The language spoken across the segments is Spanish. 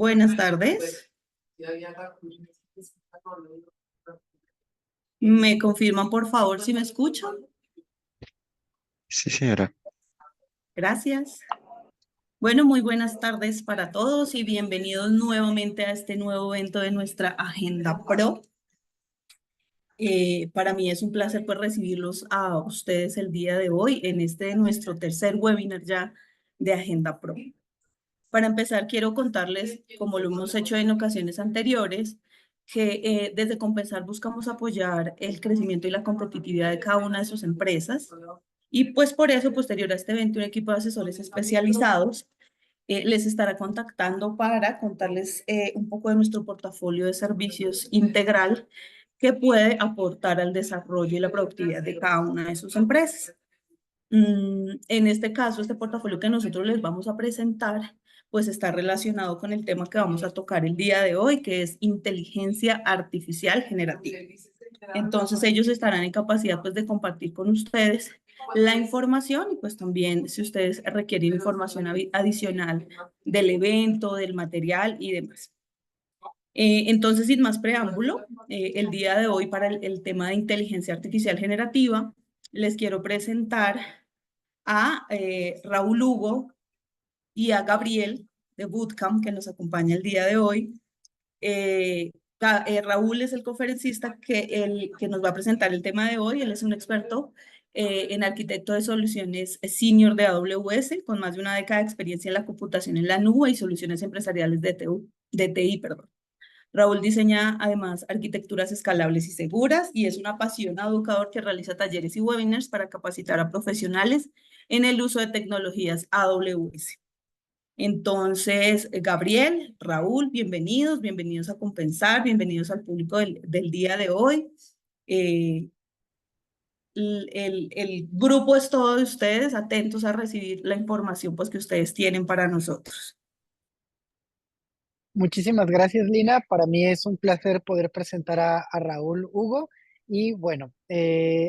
Buenas tardes. ¿Me confirman, por favor, si me escuchan? Sí, señora. Gracias. Bueno, muy buenas tardes para todos y bienvenidos nuevamente a este nuevo evento de nuestra Agenda Pro. Para mí es un placer pues recibirlos a ustedes el día de hoy en este nuestro tercer webinar ya de Agenda Pro. Para empezar, quiero contarles, como lo hemos hecho en ocasiones anteriores, que desde Compensar buscamos apoyar el crecimiento y la competitividad de cada una de sus empresas. Y pues por eso, posterior a este evento, un equipo de asesores especializados les estará contactando para contarles un poco de nuestro portafolio de servicios integral que puede aportar al desarrollo y la productividad de cada una de sus empresas. En este caso, este portafolio que nosotros les vamos a presentar, pues está relacionado con el tema que vamos a tocar el día de hoy, que es inteligencia artificial generativa. Entonces, ellos estarán en capacidad pues de compartir con ustedes la información y pues también si ustedes requieren información adicional del evento, del material y demás. Entonces, sin más preámbulo, el día de hoy para el tema de inteligencia artificial generativa, les quiero presentar a Raúl Hugo y a Gabriel de Bootcamp, que nos acompaña el día de hoy. Raúl es el conferencista que nos va a presentar el tema de hoy. Él es un experto en arquitecto de soluciones senior de AWS, con más de una década de experiencia en la computación en la nube y soluciones empresariales de TI, perdón. Raúl diseña además arquitecturas escalables y seguras y es un apasionado educador que realiza talleres y webinars para capacitar a profesionales en el uso de tecnologías AWS. Entonces, Gabriel, Raúl, bienvenidos a Compensar, bienvenidos al público del día de hoy. Eh, el grupo es todo de ustedes, atentos a recibir la información pues, que ustedes tienen para nosotros. Muchísimas gracias, Lina. Para mí es un placer poder presentar a Raúl Hugo. Y bueno,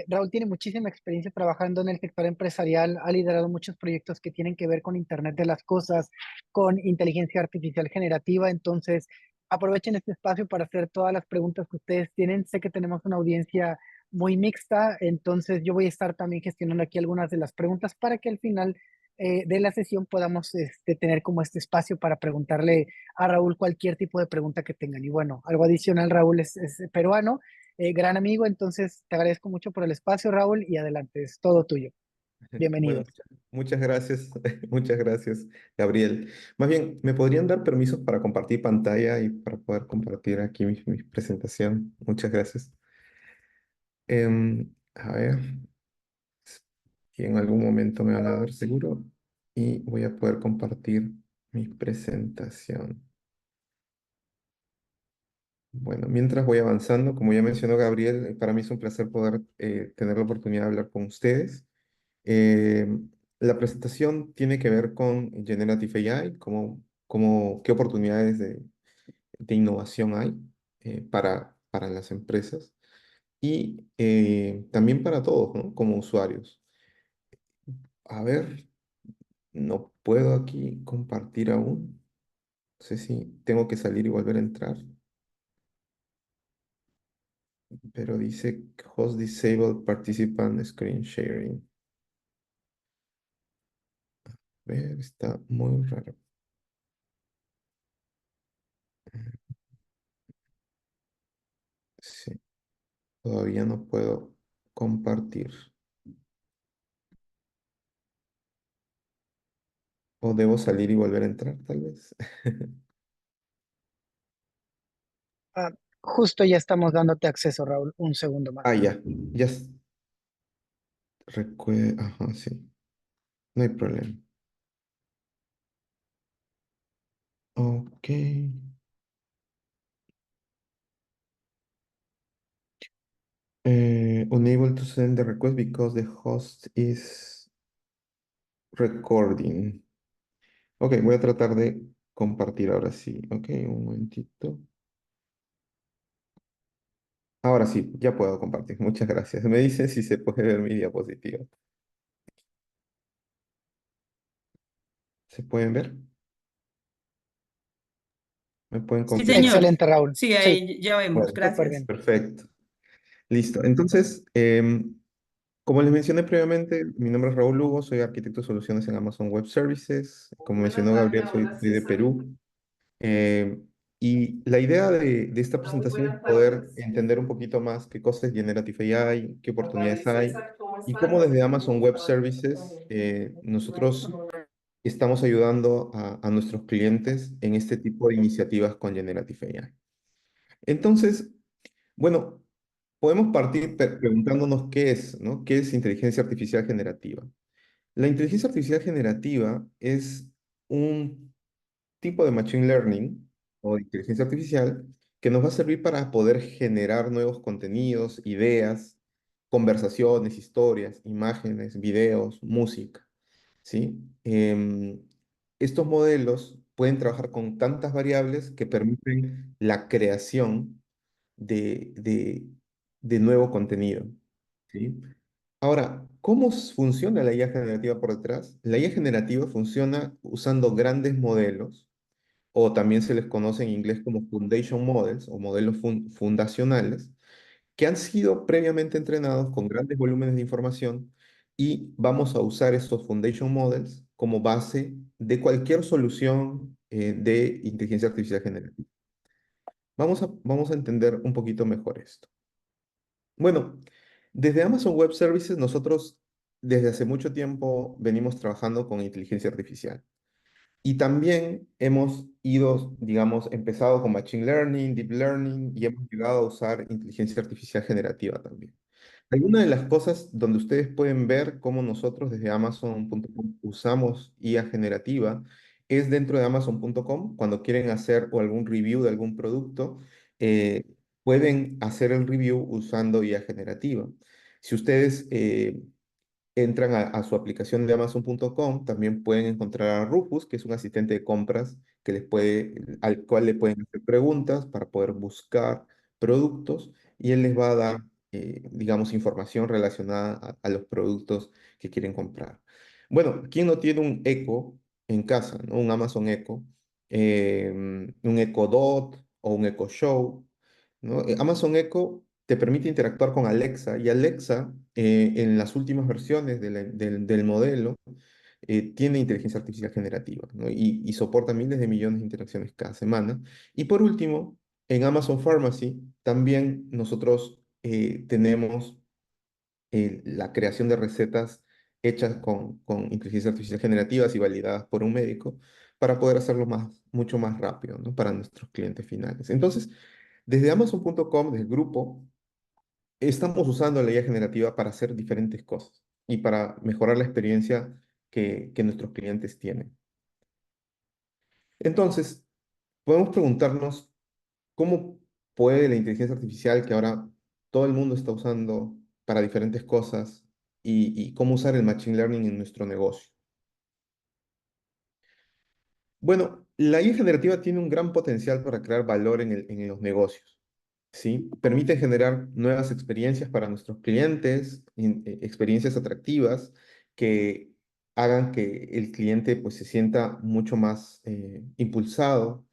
Raúl tiene muchísima experiencia trabajando en el sector empresarial, ha liderado muchos proyectos que tienen que ver con Internet de las Cosas, con inteligencia artificial generativa. Entonces, aprovechen este espacio para hacer todas las preguntas que ustedes tienen. Sé que tenemos una audiencia muy mixta, entonces yo voy a estar también gestionando aquí algunas de las preguntas para que al final de la sesión podamos tener como este espacio para preguntarle a Raúl cualquier tipo de pregunta que tengan. Y bueno, algo adicional, Raúl es peruano, gran amigo, entonces te agradezco mucho por el espacio, Raúl, y adelante, es todo tuyo. Bueno, Bienvenido. muchas gracias, muchas gracias, Gabriel. Más bien, ¿me podrían dar permisos para compartir pantalla y para poder compartir aquí mi presentación? Muchas gracias. A ver, y en algún momento me van a dar seguro y voy a poder compartir mi presentación. Bueno, mientras voy avanzando, como ya mencionó Gabriel, para mí es un placer poder tener la oportunidad de hablar con ustedes. Eh, la presentación tiene que ver con Generative AI, qué oportunidades de innovación hay para las empresas y también para todos, ¿no? Como usuarios. A ver, no puedo aquí compartir aún. No sé si tengo que salir y volver a entrar, pero dice host disabled participant screen sharing. A ver, está muy raro. Sí, todavía no puedo compartir. O debo salir y volver a entrar, tal vez. Ah, justo ya estamos dándote acceso, Raúl, un segundo más. Ah, ya. Ya recuerdo. Ajá, sí. No hay problema. Ok. Unable to send the request because the host is recording. Ok, voy a tratar de compartir ahora sí. Ok, un momentito. Ahora sí, ya puedo compartir. Muchas gracias. Me dicen si se puede ver mi diapositiva. ¿Se pueden ver? ¿Me pueden Sí, confirmar? señor. Excelente, Raúl. Sí, Sí, ahí ya vemos. Bueno, súper Gracias. bien. perfecto. Listo. Entonces, como les mencioné previamente, mi nombre es Raúl Lugo, soy arquitecto de soluciones en Amazon Web Services. Como mencionó Gabriel, soy de Perú. Eh, y la idea de esta presentación es poder entender un poquito más qué cosas es Generative AI, qué oportunidades hay y cómo desde Amazon Web Services nosotros estamos ayudando a nuestros clientes en este tipo de iniciativas con Generative AI. Entonces, bueno, podemos partir preguntándonos qué es, ¿no? ¿Qué es inteligencia artificial generativa? La inteligencia artificial generativa es un tipo de machine learning o de inteligencia artificial que nos va a servir para poder generar nuevos contenidos, ideas, conversaciones, historias, imágenes, videos, música, ¿sí? Estos modelos pueden trabajar con tantas variables que permiten la creación de, de, de nuevo contenido, ¿sí? Ahora, ¿cómo funciona la IA generativa por detrás? La IA generativa funciona usando grandes modelos, o también se les conoce en inglés como foundation models o modelos fundacionales, que han sido previamente entrenados con grandes volúmenes de información y vamos a usar estos foundation models como base de cualquier solución de inteligencia artificial generativa. Vamos a entender un poquito mejor esto. Bueno, desde Amazon Web Services nosotros desde hace mucho tiempo venimos trabajando con inteligencia artificial. Y también hemos ido, digamos, empezado con Machine Learning, Deep Learning y hemos llegado a usar inteligencia artificial generativa también. Algunas de las cosas donde ustedes pueden ver cómo nosotros desde Amazon.com usamos IA generativa es dentro de Amazon.com. Cuando quieren hacer o algún review de algún producto, eh, pueden hacer el review usando IA generativa. Si ustedes entran a su aplicación de Amazon.com, también pueden encontrar a Rufus, que es un asistente de compras al cual le pueden hacer preguntas para poder buscar productos y él les va a dar, digamos, información relacionada a los productos que quieren comprar. Bueno, ¿quién no tiene un Echo en casa, ¿no? Un Amazon Echo, un Echo Dot o un Echo Show, ¿no? Amazon Echo te permite interactuar con Alexa y Alexa en las últimas versiones del modelo tiene inteligencia artificial generativa, ¿no? Y soporta miles de millones de interacciones cada semana. Y por último, en Amazon Pharmacy también nosotros tenemos la creación de recetas hechas con inteligencia artificial generativas y validadas por un médico para poder hacerlo mucho más rápido, ¿no? Para nuestros clientes finales. Entonces, desde Amazon.com, desde el grupo, estamos usando la IA generativa para hacer diferentes cosas y para mejorar la experiencia que nuestros clientes tienen. Entonces, podemos preguntarnos cómo puede la inteligencia artificial que ahora todo el mundo está usando para diferentes cosas y cómo usar el machine learning en nuestro negocio. Bueno, la IA generativa tiene un gran potencial para crear valor en los negocios. ¿Sí? Permite generar nuevas experiencias para nuestros clientes, experiencias atractivas que hagan que el cliente pues, se sienta mucho más impulsado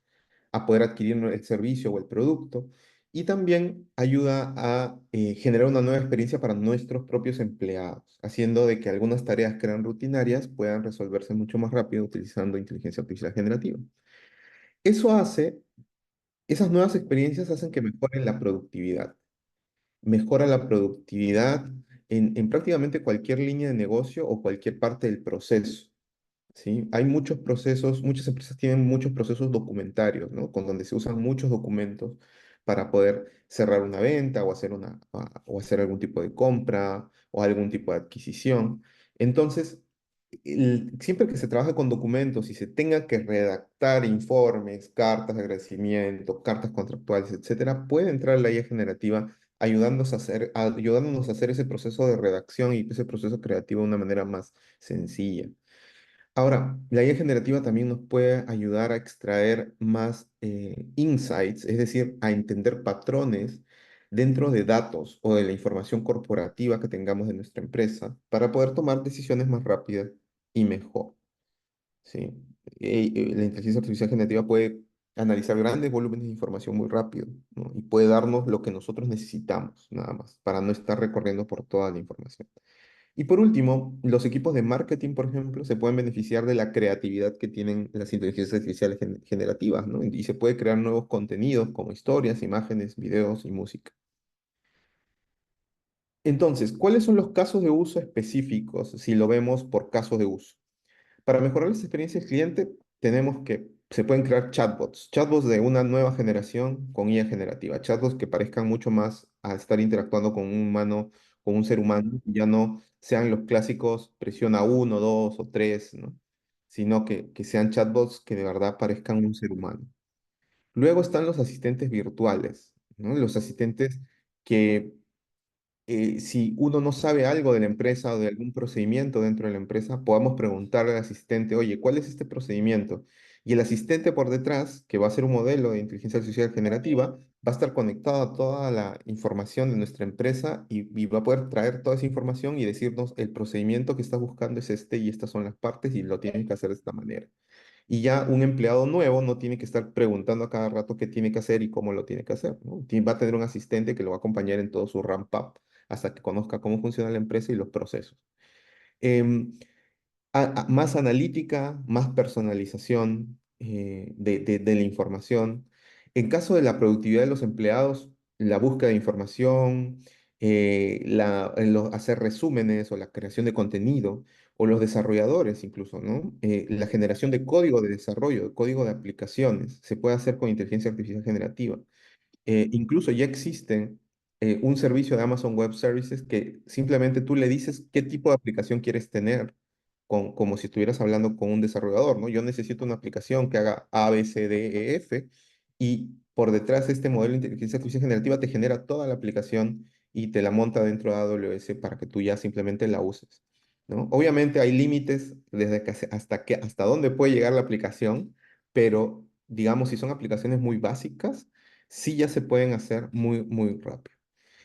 a poder adquirir el servicio o el producto. Y también ayuda a generar una nueva experiencia para nuestros propios empleados, haciendo de que algunas tareas que eran rutinarias puedan resolverse mucho más rápido utilizando inteligencia artificial generativa. Eso hace, esas nuevas experiencias hacen que mejoren la productividad, mejora la productividad en prácticamente cualquier línea de negocio o cualquier parte del proceso, ¿sí? Hay muchos procesos, muchas empresas tienen muchos procesos documentarios, ¿no? Con donde se usan muchos documentos para poder cerrar una venta o o hacer algún tipo de compra o algún tipo de adquisición. Entonces, siempre que se trabaja con documentos y se tenga que redactar informes, cartas de agradecimiento, cartas contractuales, etcétera, puede entrar la IA generativa ayudándonos a hacer ese proceso de redacción y ese proceso creativo de una manera más sencilla. Ahora, la IA generativa también nos puede ayudar a extraer más insights, es decir, a entender patrones dentro de datos o de la información corporativa que tengamos de nuestra empresa para poder tomar decisiones más rápidas y mejor. ¿Sí? La inteligencia artificial generativa puede analizar grandes volúmenes de información muy rápido, ¿no? Y puede darnos lo que nosotros necesitamos, nada más, para no estar recorriendo por toda la información. Y por último, los equipos de marketing, por ejemplo, se pueden beneficiar de la creatividad que tienen las inteligencias artificiales generativas, ¿no? Y se puede crear nuevos contenidos como historias, imágenes, videos y música. Entonces, ¿cuáles son los casos de uso específicos si lo vemos por casos de uso? Para mejorar las experiencias del cliente, tenemos que se pueden crear chatbots de una nueva generación con IA generativa, chatbots que parezcan mucho más a estar interactuando con un humano, con un ser humano, ya no sean los clásicos presiona uno, dos o tres, ¿no? Sino que sean chatbots que de verdad parezcan un ser humano. Luego están los asistentes virtuales, ¿no? Los asistentes que si uno no sabe algo de la empresa o de algún procedimiento dentro de la empresa, podamos preguntarle al asistente, oye, ¿cuál es este procedimiento? Y el asistente por detrás, que va a ser un modelo de inteligencia artificial generativa, va a estar conectado a toda la información de nuestra empresa y va a poder traer toda esa información y decirnos el procedimiento que estás buscando es este y estas son las partes y lo tienes que hacer de esta manera. Y ya un empleado nuevo no tiene que estar preguntando a cada rato qué tiene que hacer y cómo lo tiene que hacer, ¿no? Va a tener un asistente que lo va a acompañar en todo su ramp up hasta que conozca cómo funciona la empresa y los procesos. Em, Más analítica, más personalización de la información. En caso de la productividad de los empleados, la búsqueda de información, hacer resúmenes o la creación de contenido, o los desarrolladores incluso, ¿no? La generación de código de desarrollo, de código de aplicaciones, se puede hacer con inteligencia artificial generativa. Incluso ya existen un servicio de Amazon Web Services que simplemente tú le dices qué tipo de aplicación quieres tener, como si estuvieras hablando con un desarrollador, ¿no? Yo necesito una aplicación que haga A, B, C, D, E, F, y por detrás de este modelo de inteligencia artificial generativa te genera toda la aplicación y te la monta dentro de AWS para que tú ya simplemente la uses, ¿no? Obviamente hay límites desde hasta dónde puede llegar la aplicación, pero digamos, si son aplicaciones muy básicas, sí ya se pueden hacer muy, muy rápido.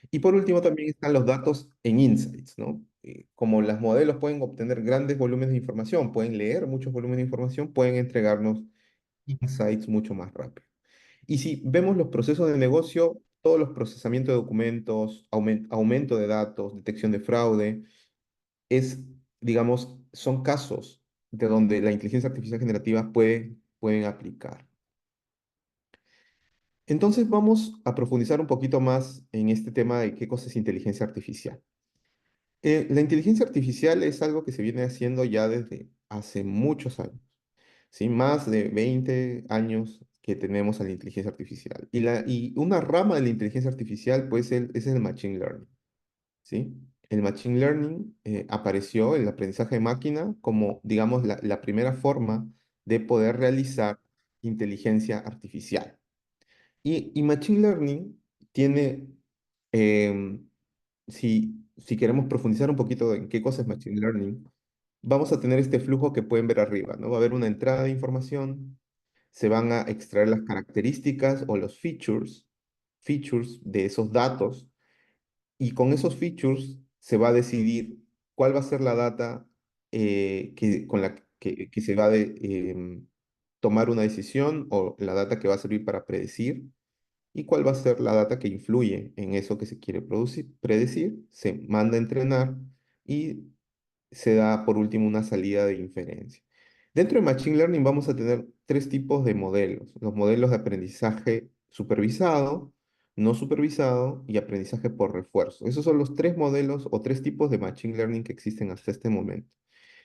Y por último también están los datos en insights, ¿no? Como los modelos pueden obtener grandes volúmenes de información, pueden leer muchos volúmenes de información, pueden entregarnos insights mucho más rápido. Y si vemos los procesos de negocio, todos los procesamientos de documentos, aumento de datos, detección de fraude, es, digamos, son casos de donde la inteligencia artificial generativa pueden aplicar. Entonces vamos a profundizar un poquito más en este tema de qué cosa es inteligencia artificial. La inteligencia artificial es algo que se viene haciendo ya desde hace muchos años, ¿sí? Más de 20 años que tenemos a la inteligencia artificial. Y una rama de la inteligencia artificial, pues, es el machine learning, ¿sí? El machine learning apareció, el aprendizaje de máquina, como, digamos, la primera forma de poder realizar inteligencia artificial. Y Machine Learning tiene, em, si queremos profundizar un poquito en qué cosa es Machine Learning, vamos a tener este flujo que pueden ver arriba, ¿no? Va a haber una entrada de información, se van a extraer las características o los features de esos datos, y con esos features se va a decidir cuál va a ser la data con la que se va a tomar una decisión o la data que va a servir para predecir y cuál va a ser la data que influye en eso que se quiere predecir, se manda a entrenar y se da por último una salida de inferencia. Dentro de Machine Learning vamos a tener tres tipos de modelos: los modelos de aprendizaje supervisado, no supervisado y aprendizaje por refuerzo. Esos son los tres modelos o tres tipos de Machine Learning que existen hasta este momento.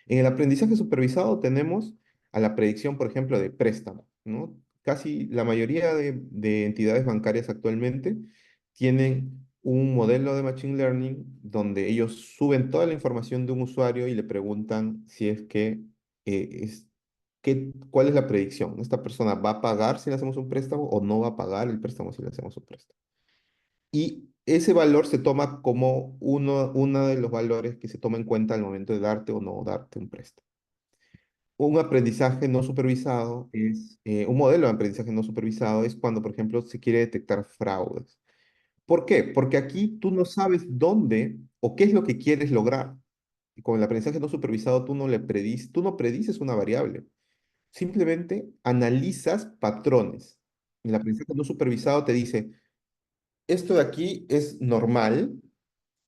En el aprendizaje supervisado tenemos a la predicción, por ejemplo, de préstamo, ¿no? Casi la mayoría de entidades bancarias actualmente tienen un modelo de Machine Learning donde ellos suben toda la información de un usuario y le preguntan si es que, cuál es la predicción. ¿Esta persona va a pagar si le hacemos un préstamo o no va a pagar el préstamo si le hacemos un préstamo? Y ese valor se toma como uno de los valores que se toma en cuenta al momento de darte o no darte un préstamo. Un aprendizaje no supervisado un modelo de aprendizaje no supervisado es cuando, por ejemplo, se quiere detectar fraudes. ¿Por qué? Porque aquí tú no sabes dónde o qué es lo que quieres lograr. Y con el aprendizaje no supervisado tú no predices una variable. Simplemente analizas patrones. El aprendizaje no supervisado te dice, esto de aquí es normal,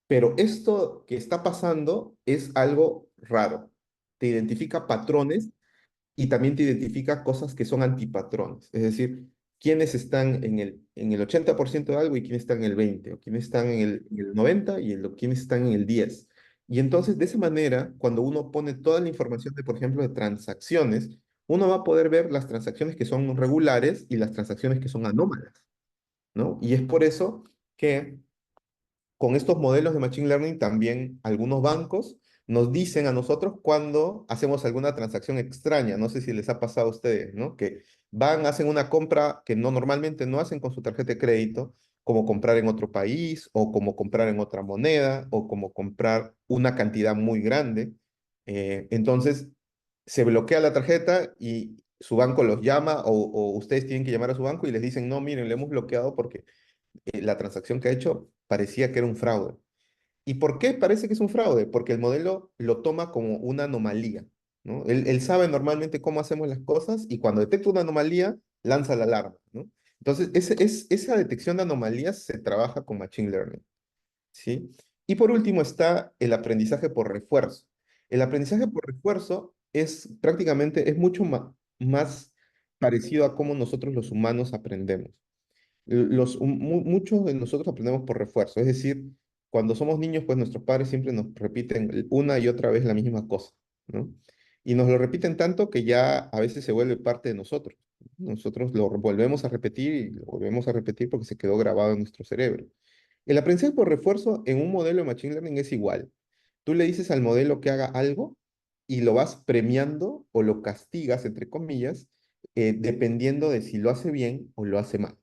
pero esto que está pasando es algo raro. Te identifica patrones y también te identifica cosas que son antipatrones. Es decir, quiénes están en el 80% de algo y quiénes están en el 20%, o quiénes están en el 90% y quiénes están en el 10%. Y entonces, de esa manera, cuando uno pone toda la información de, por ejemplo, de transacciones, uno va a poder ver las transacciones que son regulares y las transacciones que son anómalas, ¿no? Y es por eso que con estos modelos de Machine Learning también algunos bancos nos dicen a nosotros cuando hacemos alguna transacción extraña. No sé si les ha pasado a ustedes, ¿no? Que van, hacen una compra que no normalmente no hacen con su tarjeta de crédito, como comprar en otro país o como comprar en otra moneda o como comprar una cantidad muy grande. Entonces, se bloquea la tarjeta y su banco los llama o ustedes tienen que llamar a su banco y les dicen, no, miren, le hemos bloqueado porque la transacción que ha hecho parecía que era un fraude. ¿Y por qué parece que es un fraude? Porque el modelo lo toma como una anomalía, ¿no? Él sabe normalmente cómo hacemos las cosas y cuando detecta una anomalía, lanza la alarma, ¿no? Entonces, esa detección de anomalías se trabaja con Machine Learning, ¿sí? Y por último está el aprendizaje por refuerzo. El aprendizaje por refuerzo es prácticamente, es mucho más parecido a cómo nosotros los humanos aprendemos. Muchos de nosotros aprendemos por refuerzo, es decir, cuando somos niños, pues nuestros padres siempre nos repiten una y otra vez la misma cosa, ¿no? Y nos lo repiten tanto que ya a veces se vuelve parte de nosotros. Nosotros lo volvemos a repetir y lo volvemos a repetir porque se quedó grabado en nuestro cerebro. El aprendizaje por refuerzo en un modelo de Machine Learning es igual. Tú le dices al modelo que haga algo y lo vas premiando o lo castigas, entre comillas, dependiendo de si lo hace bien o lo hace mal.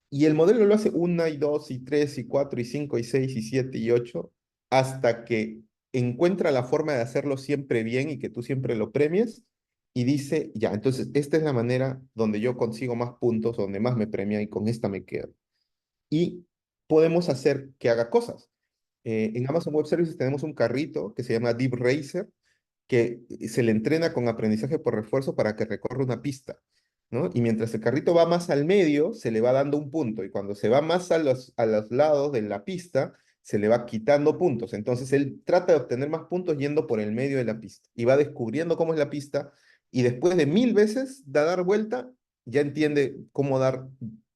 Y el modelo lo hace una y dos y tres y cuatro y cinco y seis y siete y ocho hasta que encuentra la forma de hacerlo siempre bien y que tú siempre lo premies y dice, ya, entonces esta es la manera donde yo consigo más puntos, donde más me premia y con esta me quedo. Y podemos hacer que haga cosas. En Amazon Web Services tenemos un carrito que se llama Deep Racer, que se le entrena con aprendizaje por refuerzo para que recorra una pista, ¿no? Y mientras el carrito va más al medio, se le va dando un punto, y cuando se va más a los lados de la pista, se le va quitando puntos. Entonces él trata de obtener más puntos yendo por el medio de la pista, y va descubriendo cómo es la pista, y después de 1000 veces de dar vuelta, ya entiende cómo dar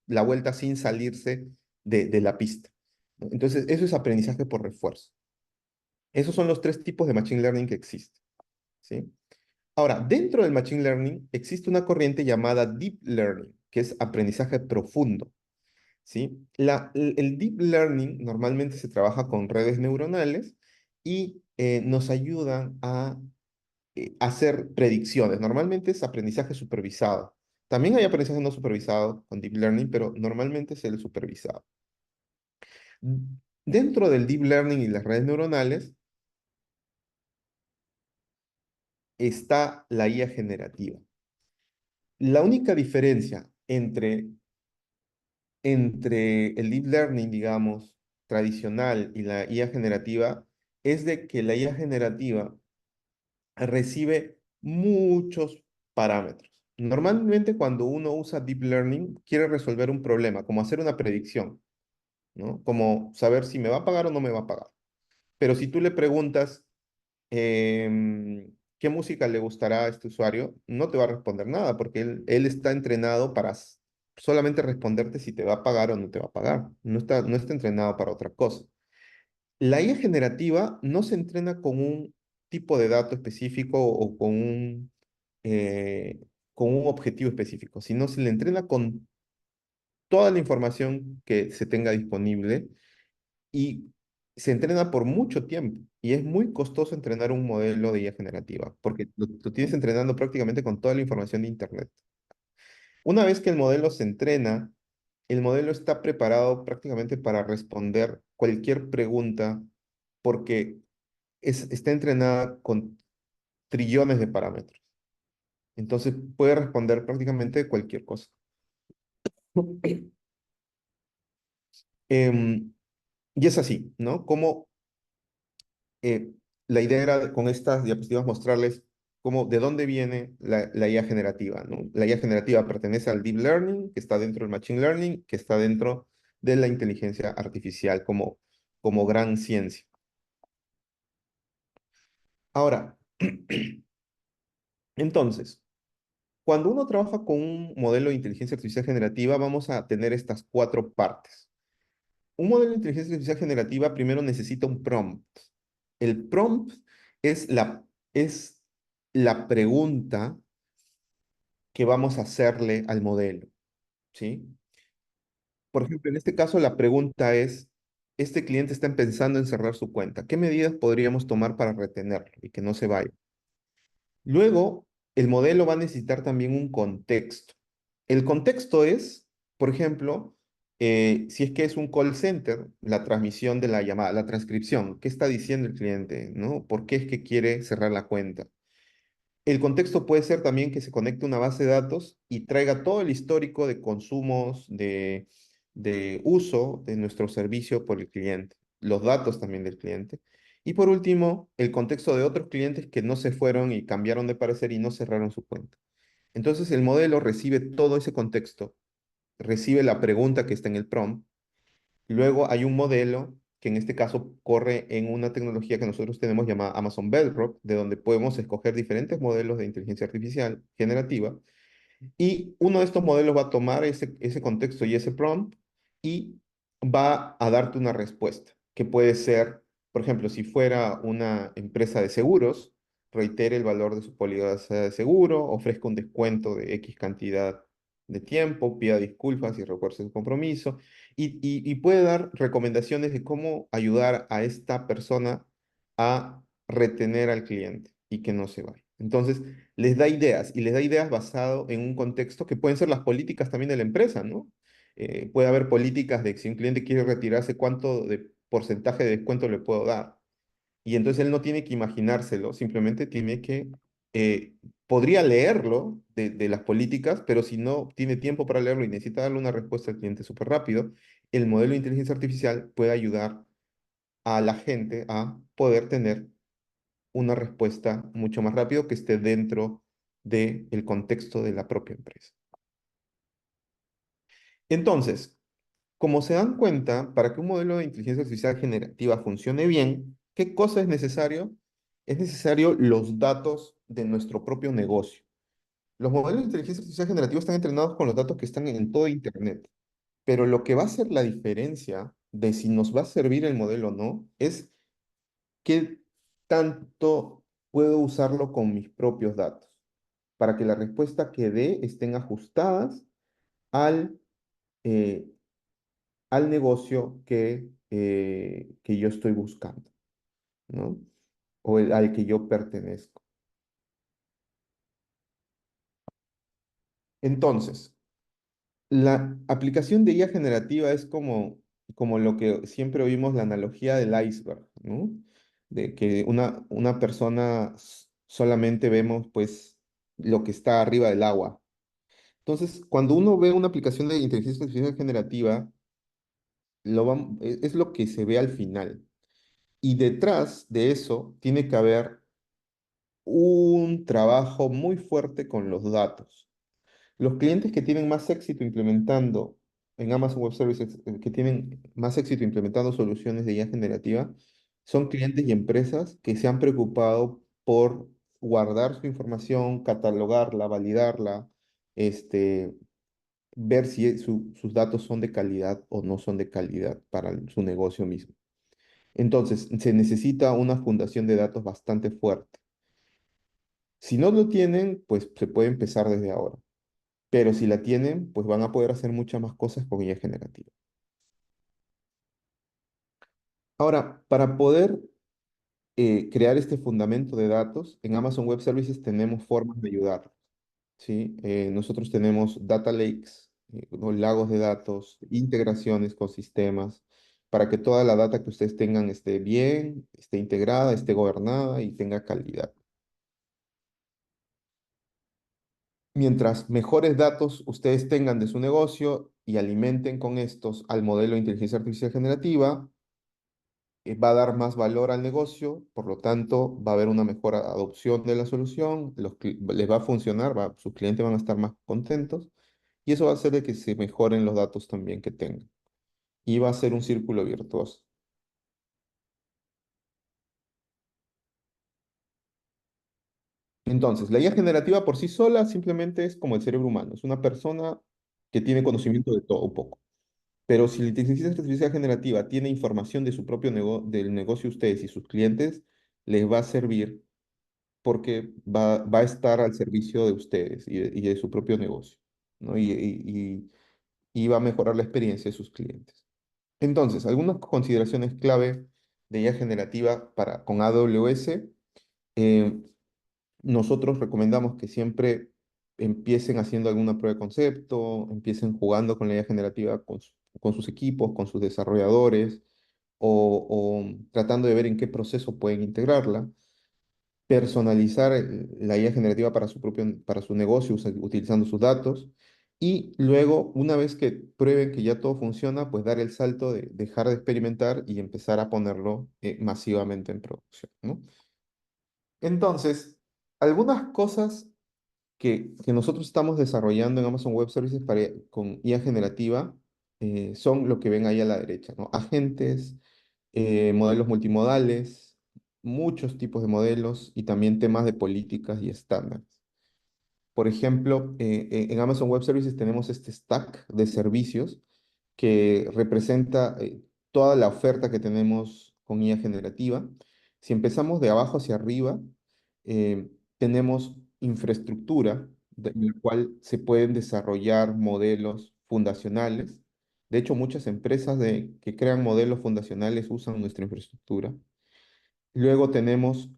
la vuelta sin salirse de la pista, ¿no? Entonces, eso es aprendizaje por refuerzo. Esos son los tres tipos de Machine Learning que existen, ¿sí? Ahora, dentro del Machine Learning existe una corriente llamada Deep Learning, que es aprendizaje profundo, ¿sí? El Deep Learning normalmente se trabaja con redes neuronales y nos ayudan a hacer predicciones. Normalmente es aprendizaje supervisado. También hay aprendizaje no supervisado con Deep Learning, pero normalmente es el supervisado. Dentro del Deep Learning y las redes neuronales está la IA generativa. La única diferencia entre el deep learning, digamos, tradicional y la IA generativa es de que la IA generativa recibe muchos parámetros. Normalmente cuando uno usa deep learning quiere resolver un problema, como hacer una predicción, ¿no? Como saber si me va a pagar o no me va a pagar. Pero si tú le preguntas, ¿qué música le gustará a este usuario? No te va a responder nada porque él está entrenado para solamente responderte si te va a pagar o no te va a pagar. No está entrenado para otra cosa. La IA generativa no se entrena con un tipo de dato específico o eh, con un objetivo específico, sino se le entrena con toda la información que se tenga disponible y se entrena por mucho tiempo. Y es muy costoso entrenar un modelo de IA generativa, porque lo tienes entrenando prácticamente con toda la información de Internet. Una vez que el modelo se entrena, el modelo está preparado prácticamente para responder cualquier pregunta, porque está entrenada con trillones de parámetros. Entonces puede responder prácticamente cualquier cosa. Em, y es así, ¿no? Como la idea era con estas diapositivas mostrarles de dónde viene la IA generativa, ¿no? La IA generativa pertenece al Deep Learning, que está dentro del Machine Learning, que está dentro de la inteligencia artificial como gran ciencia. Ahora, entonces, cuando uno trabaja con un modelo de inteligencia artificial generativa, vamos a tener estas cuatro partes. Un modelo de inteligencia artificial generativa primero necesita un prompt. El prompt es la pregunta que vamos a hacerle al modelo, ¿sí? Por ejemplo, en este caso la pregunta es, este cliente está pensando en cerrar su cuenta. ¿Qué medidas podríamos tomar para retenerlo y que no se vaya? Luego, el modelo va a necesitar también un contexto. El contexto es, por ejemplo, si es que es un call center, la transmisión de la llamada, la transcripción. ¿Qué está diciendo el cliente? ¿No? ¿Por qué es que quiere cerrar la cuenta? El contexto puede ser también que se conecte a una base de datos y traiga todo el histórico de consumos, de uso de nuestro servicio por el cliente, los datos también del cliente. Y por último, el contexto de otros clientes que no se fueron y cambiaron de parecer y no cerraron su cuenta. Entonces el modelo recibe todo ese contexto, recibe la pregunta que está en el prompt. Luego hay un modelo que en este caso corre en una tecnología que nosotros tenemos llamada Amazon Bedrock, de donde podemos escoger diferentes modelos de inteligencia artificial generativa. Y uno de estos modelos va a tomar ese contexto y ese prompt y va a darte una respuesta, que puede ser, por ejemplo, si fuera una empresa de seguros, reitere el valor de su póliza de seguro, ofrezca un descuento de X cantidad de tiempo, pida disculpas y refuerce su compromiso, y puede dar recomendaciones de cómo ayudar a esta persona a retener al cliente y que no se vaya. Entonces, les da ideas y les da ideas basado en un contexto que pueden ser las políticas también de la empresa, ¿no? Puede haber políticas de que si un cliente quiere retirarse, cuánto de porcentaje de descuento le puedo dar. Y entonces él no tiene que imaginárselo, simplemente tiene que, podría leerlo de las políticas, pero si no tiene tiempo para leerlo y necesita darle una respuesta al cliente súper rápido, el modelo de inteligencia artificial puede ayudar a la gente a poder tener una respuesta mucho más rápido que esté dentro del contexto de la propia empresa. Entonces, como se dan cuenta, para que un modelo de inteligencia artificial generativa funcione bien, ¿qué cosa es necesario? Es necesario los datos de nuestro propio negocio. Los modelos de inteligencia artificial generativa están entrenados con los datos que están en todo Internet, pero lo que va a hacer la diferencia de si nos va a servir el modelo o no es qué tanto puedo usarlo con mis propios datos para que la respuesta que dé estén ajustadas al, eh, al negocio que yo estoy buscando, ¿no? O al que yo pertenezco. Entonces, la aplicación de IA generativa es como lo que siempre oímos la analogía del iceberg, ¿no? De que una persona solamente vemos pues lo que está arriba del agua. Entonces, cuando uno ve una aplicación de inteligencia artificial generativa, es lo que se ve al final. Y detrás de eso tiene que haber un trabajo muy fuerte con los datos. Los clientes que tienen más éxito implementando en Amazon Web Services, que tienen más éxito implementando soluciones de IA generativa, son clientes y empresas que se han preocupado por guardar su información, catalogarla, validarla, este, ver si sus datos son de calidad o no son de calidad para su negocio mismo. Entonces, se necesita una fundación de datos bastante fuerte. Si no lo tienen, pues se puede empezar desde ahora. Pero si la tienen, pues van a poder hacer muchas más cosas con IA generativa. Ahora, para poder crear este fundamento de datos, en Amazon Web Services tenemos formas de ayudar, ¿sí? Nosotros tenemos data lakes, o lagos de datos, integraciones con sistemas, para que toda la data que ustedes tengan esté bien, esté integrada, esté gobernada y tenga calidad. Mientras mejores datos ustedes tengan de su negocio y alimenten con estos al modelo de inteligencia artificial generativa, va a dar más valor al negocio, por lo tanto va a haber una mejor adopción de la solución, les va a funcionar, sus clientes van a estar más contentos y eso va a hacer de que se mejoren los datos también que tengan y va a ser un círculo virtuoso. Entonces, la IA generativa por sí sola simplemente es como el cerebro humano, es una persona que tiene conocimiento de todo un poco. Pero si la inteligencia artificial generativa tiene información de su propio del negocio de ustedes y sus clientes, les va a servir porque va a estar al servicio de ustedes y de su propio negocio, ¿no? Y va a mejorar la experiencia de sus clientes. Entonces, algunas consideraciones clave de IA generativa con AWS. eh, Nosotros recomendamos que siempre empiecen haciendo alguna prueba de concepto, empiecen jugando con la IA generativa con sus equipos, con sus desarrolladores, o tratando de ver en qué proceso pueden integrarla, personalizar la IA generativa para su negocio utilizando sus datos, y luego, una vez que prueben que ya todo funciona, pues dar el salto de dejar de experimentar y empezar a ponerlo masivamente en producción, ¿no? Entonces, algunas cosas que nosotros estamos desarrollando en Amazon Web Services con IA generativa son lo que ven ahí a la derecha, ¿no? Agentes, modelos multimodales, muchos tipos de modelos y también temas de políticas y estándares. Por ejemplo, en Amazon Web Services tenemos este stack de servicios que representa toda la oferta que tenemos con IA generativa. Si empezamos de abajo hacia arriba, tenemos infraestructura en la cual se pueden desarrollar modelos fundacionales. De hecho, muchas empresas que crean modelos fundacionales usan nuestra infraestructura. Luego tenemos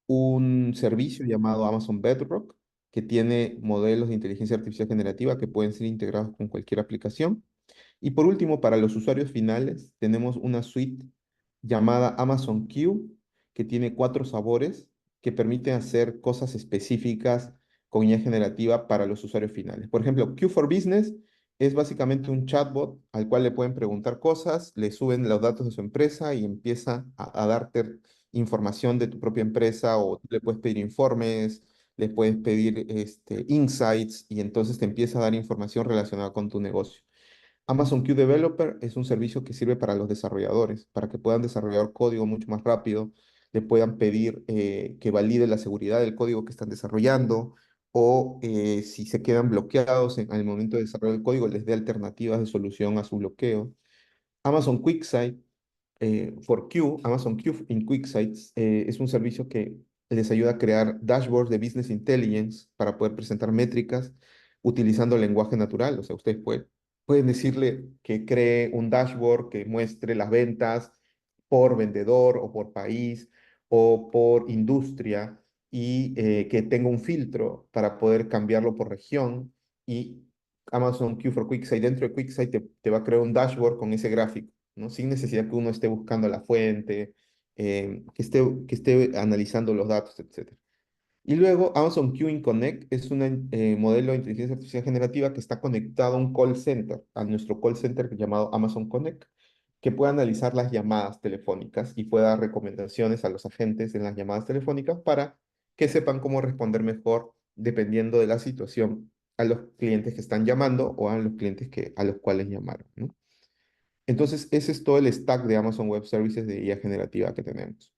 un servicio llamado Amazon Bedrock, que tiene modelos de inteligencia artificial generativa que pueden ser integrados con cualquier aplicación. Y por último, para los usuarios finales, tenemos una suite llamada Amazon Q, que tiene 4 sabores que permiten hacer cosas específicas con IA generativa para los usuarios finales. Por ejemplo, Q for Business es básicamente un chatbot al cual le pueden preguntar cosas, le suben los datos de su empresa y empieza a darte información de tu propia empresa, o tú le puedes pedir informes, le puedes pedir insights y entonces te empieza a dar información relacionada con tu negocio. Amazon Q Developer es un servicio que sirve para los desarrolladores, para que puedan desarrollar código mucho más rápido, le puedan pedir que valide la seguridad del código que están desarrollando, o si se quedan bloqueados en el momento de desarrollar el código, les dé alternativas de solución a su bloqueo. Amazon QuickSight Amazon Q in QuickSight es un servicio que les ayuda a crear dashboards de business intelligence para poder presentar métricas utilizando lenguaje natural. O sea, ustedes pueden decirle que cree un dashboard que muestre las ventas por vendedor o por país o por industria, y que tenga un filtro para poder cambiarlo por región. Y Amazon Q for QuickSight, dentro de QuickSight te va a crear un dashboard con ese gráfico, ¿no? Sin necesidad que uno esté buscando la fuente, que esté analizando los datos, etcétera. Y luego Amazon Queuing Connect es un modelo de inteligencia artificial generativa que está conectado a un call center, a nuestro call center llamado Amazon Connect, que puede analizar las llamadas telefónicas y puede dar recomendaciones a los agentes en las llamadas telefónicas para que sepan cómo responder mejor dependiendo de la situación a los clientes que están llamando o a los clientes a los cuales llamaron, ¿no? Entonces, ese es todo el stack de Amazon Web Services de IA generativa que tenemos.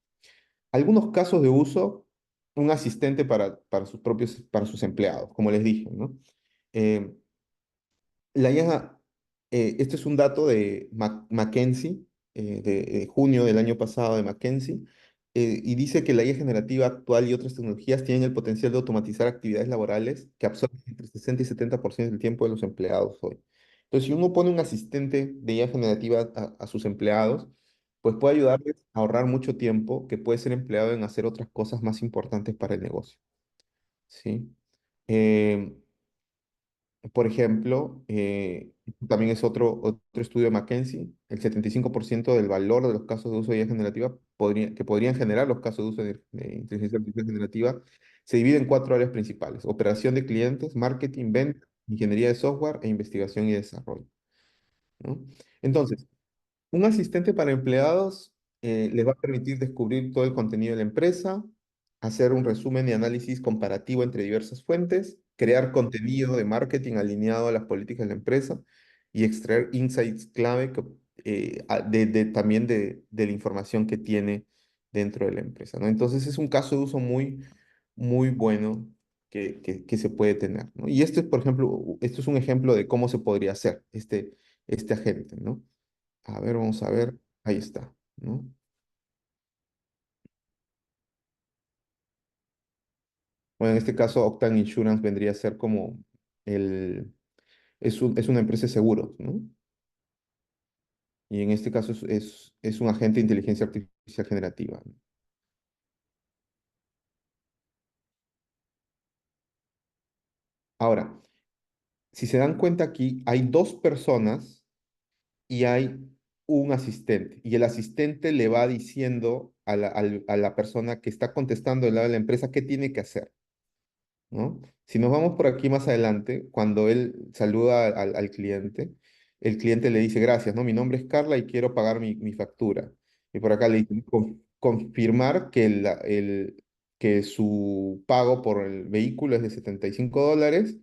Algunos casos de uso: un asistente para sus empleados, como les dije, ¿no? Eh, la IA, este es un dato de McKinsey, de junio del año pasado de McKinsey, y dice que la IA generativa actual y otras tecnologías tienen el potencial de automatizar actividades laborales que absorben entre 60 y 70% del tiempo de los empleados hoy. Entonces, si uno pone un asistente de IA generativa a sus empleados, pues puede ayudarles a ahorrar mucho tiempo que puede ser empleado en hacer otras cosas más importantes para el negocio, ¿sí? Eh, por ejemplo, también es otro estudio de McKinsey: el 75% del valor de los casos de uso de IA generativa que podrían generar los casos de uso de inteligencia artificial generativa se divide en 4 áreas principales: operación de clientes, marketing, venta, ingeniería de software e investigación y desarrollo, ¿no? Entonces, un asistente para empleados Les va a permitir descubrir todo el contenido de la empresa, hacer un resumen y análisis comparativo entre diversas fuentes, crear contenido de marketing alineado a las políticas de la empresa y extraer insights clave también de la información que tiene dentro de la empresa, ¿no? Entonces es un caso de uso muy, muy bueno que se puede tener, ¿no? Y este es, por ejemplo, esto es un ejemplo de cómo se podría hacer este agente, ¿no? A ver, vamos a ver. Ahí está, ¿no? Bueno, en este caso, Octane Insurance vendría a ser como el, es una empresa de seguros, ¿no? Y en este caso es un agente de inteligencia artificial generativa, ¿no? Ahora, si se dan cuenta aquí, hay dos personas y hay un asistente. Y el asistente le va diciendo a la persona que está contestando del lado de la empresa qué tiene que hacer, ¿no? Si nos vamos por aquí más adelante, cuando él saluda al cliente, el cliente le dice, gracias, ¿no? Mi nombre es Carla y quiero pagar mi factura. Y por acá le dice, confirmar que, que su pago por el vehículo es de $75,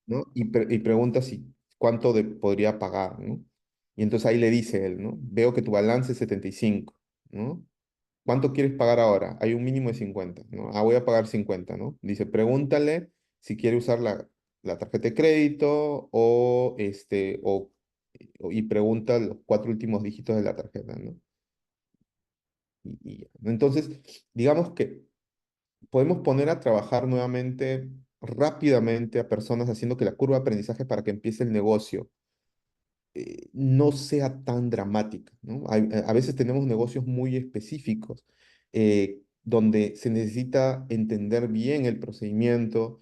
¿no? Y pregunta si cuánto podría pagar, ¿no? Y entonces ahí le dice él, ¿no? Veo que tu balance es 75, ¿no? ¿Cuánto quieres pagar ahora? Hay un mínimo de 50, ¿no? Ah, voy a pagar 50, ¿no? Dice, pregúntale si quiere usar la tarjeta de crédito y pregunta los cuatro últimos dígitos de la tarjeta, ¿no? Ya, ¿no? Entonces, digamos que podemos poner a trabajar nuevamente rápidamente a personas haciendo que la curva de aprendizaje para que empiece el negocio no sea tan dramática, ¿no? A veces tenemos negocios muy específicos donde se necesita entender bien el procedimiento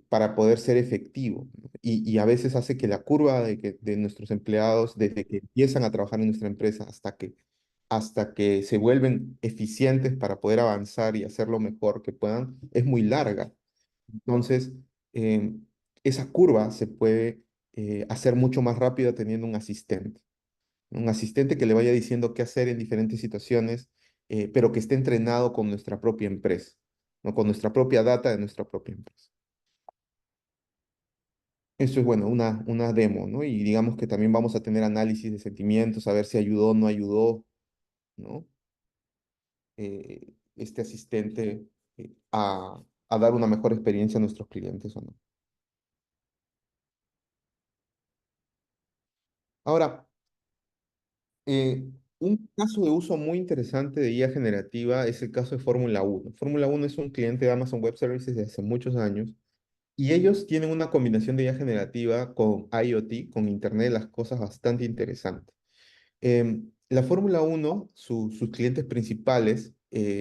para poder ser efectivo, ¿no? Y a veces hace que la curva de nuestros empleados, desde que empiezan a trabajar en nuestra empresa hasta que se vuelven eficientes para poder avanzar y hacer lo mejor que puedan, es muy larga. Entonces, eh, esa curva se puede hacer mucho más rápida teniendo un asistente que le vaya diciendo qué hacer en diferentes situaciones, pero que esté entrenado con nuestra propia empresa, ¿no? Con nuestra propia data de nuestra propia empresa. Esto es, bueno, una demo, ¿no? Y digamos que también vamos a tener análisis de sentimientos, a ver si ayudó o no ayudó, ¿no? Este asistente a dar una mejor experiencia a nuestros clientes o no. Ahora, Eh, un caso de uso muy interesante de IA generativa es el caso de Fórmula Uno. Fórmula Uno es un cliente de Amazon Web Services desde hace muchos años y ellos tienen una combinación de IA generativa con IoT, con Internet de las cosas bastante interesante. La Fórmula Uno, sus clientes principales,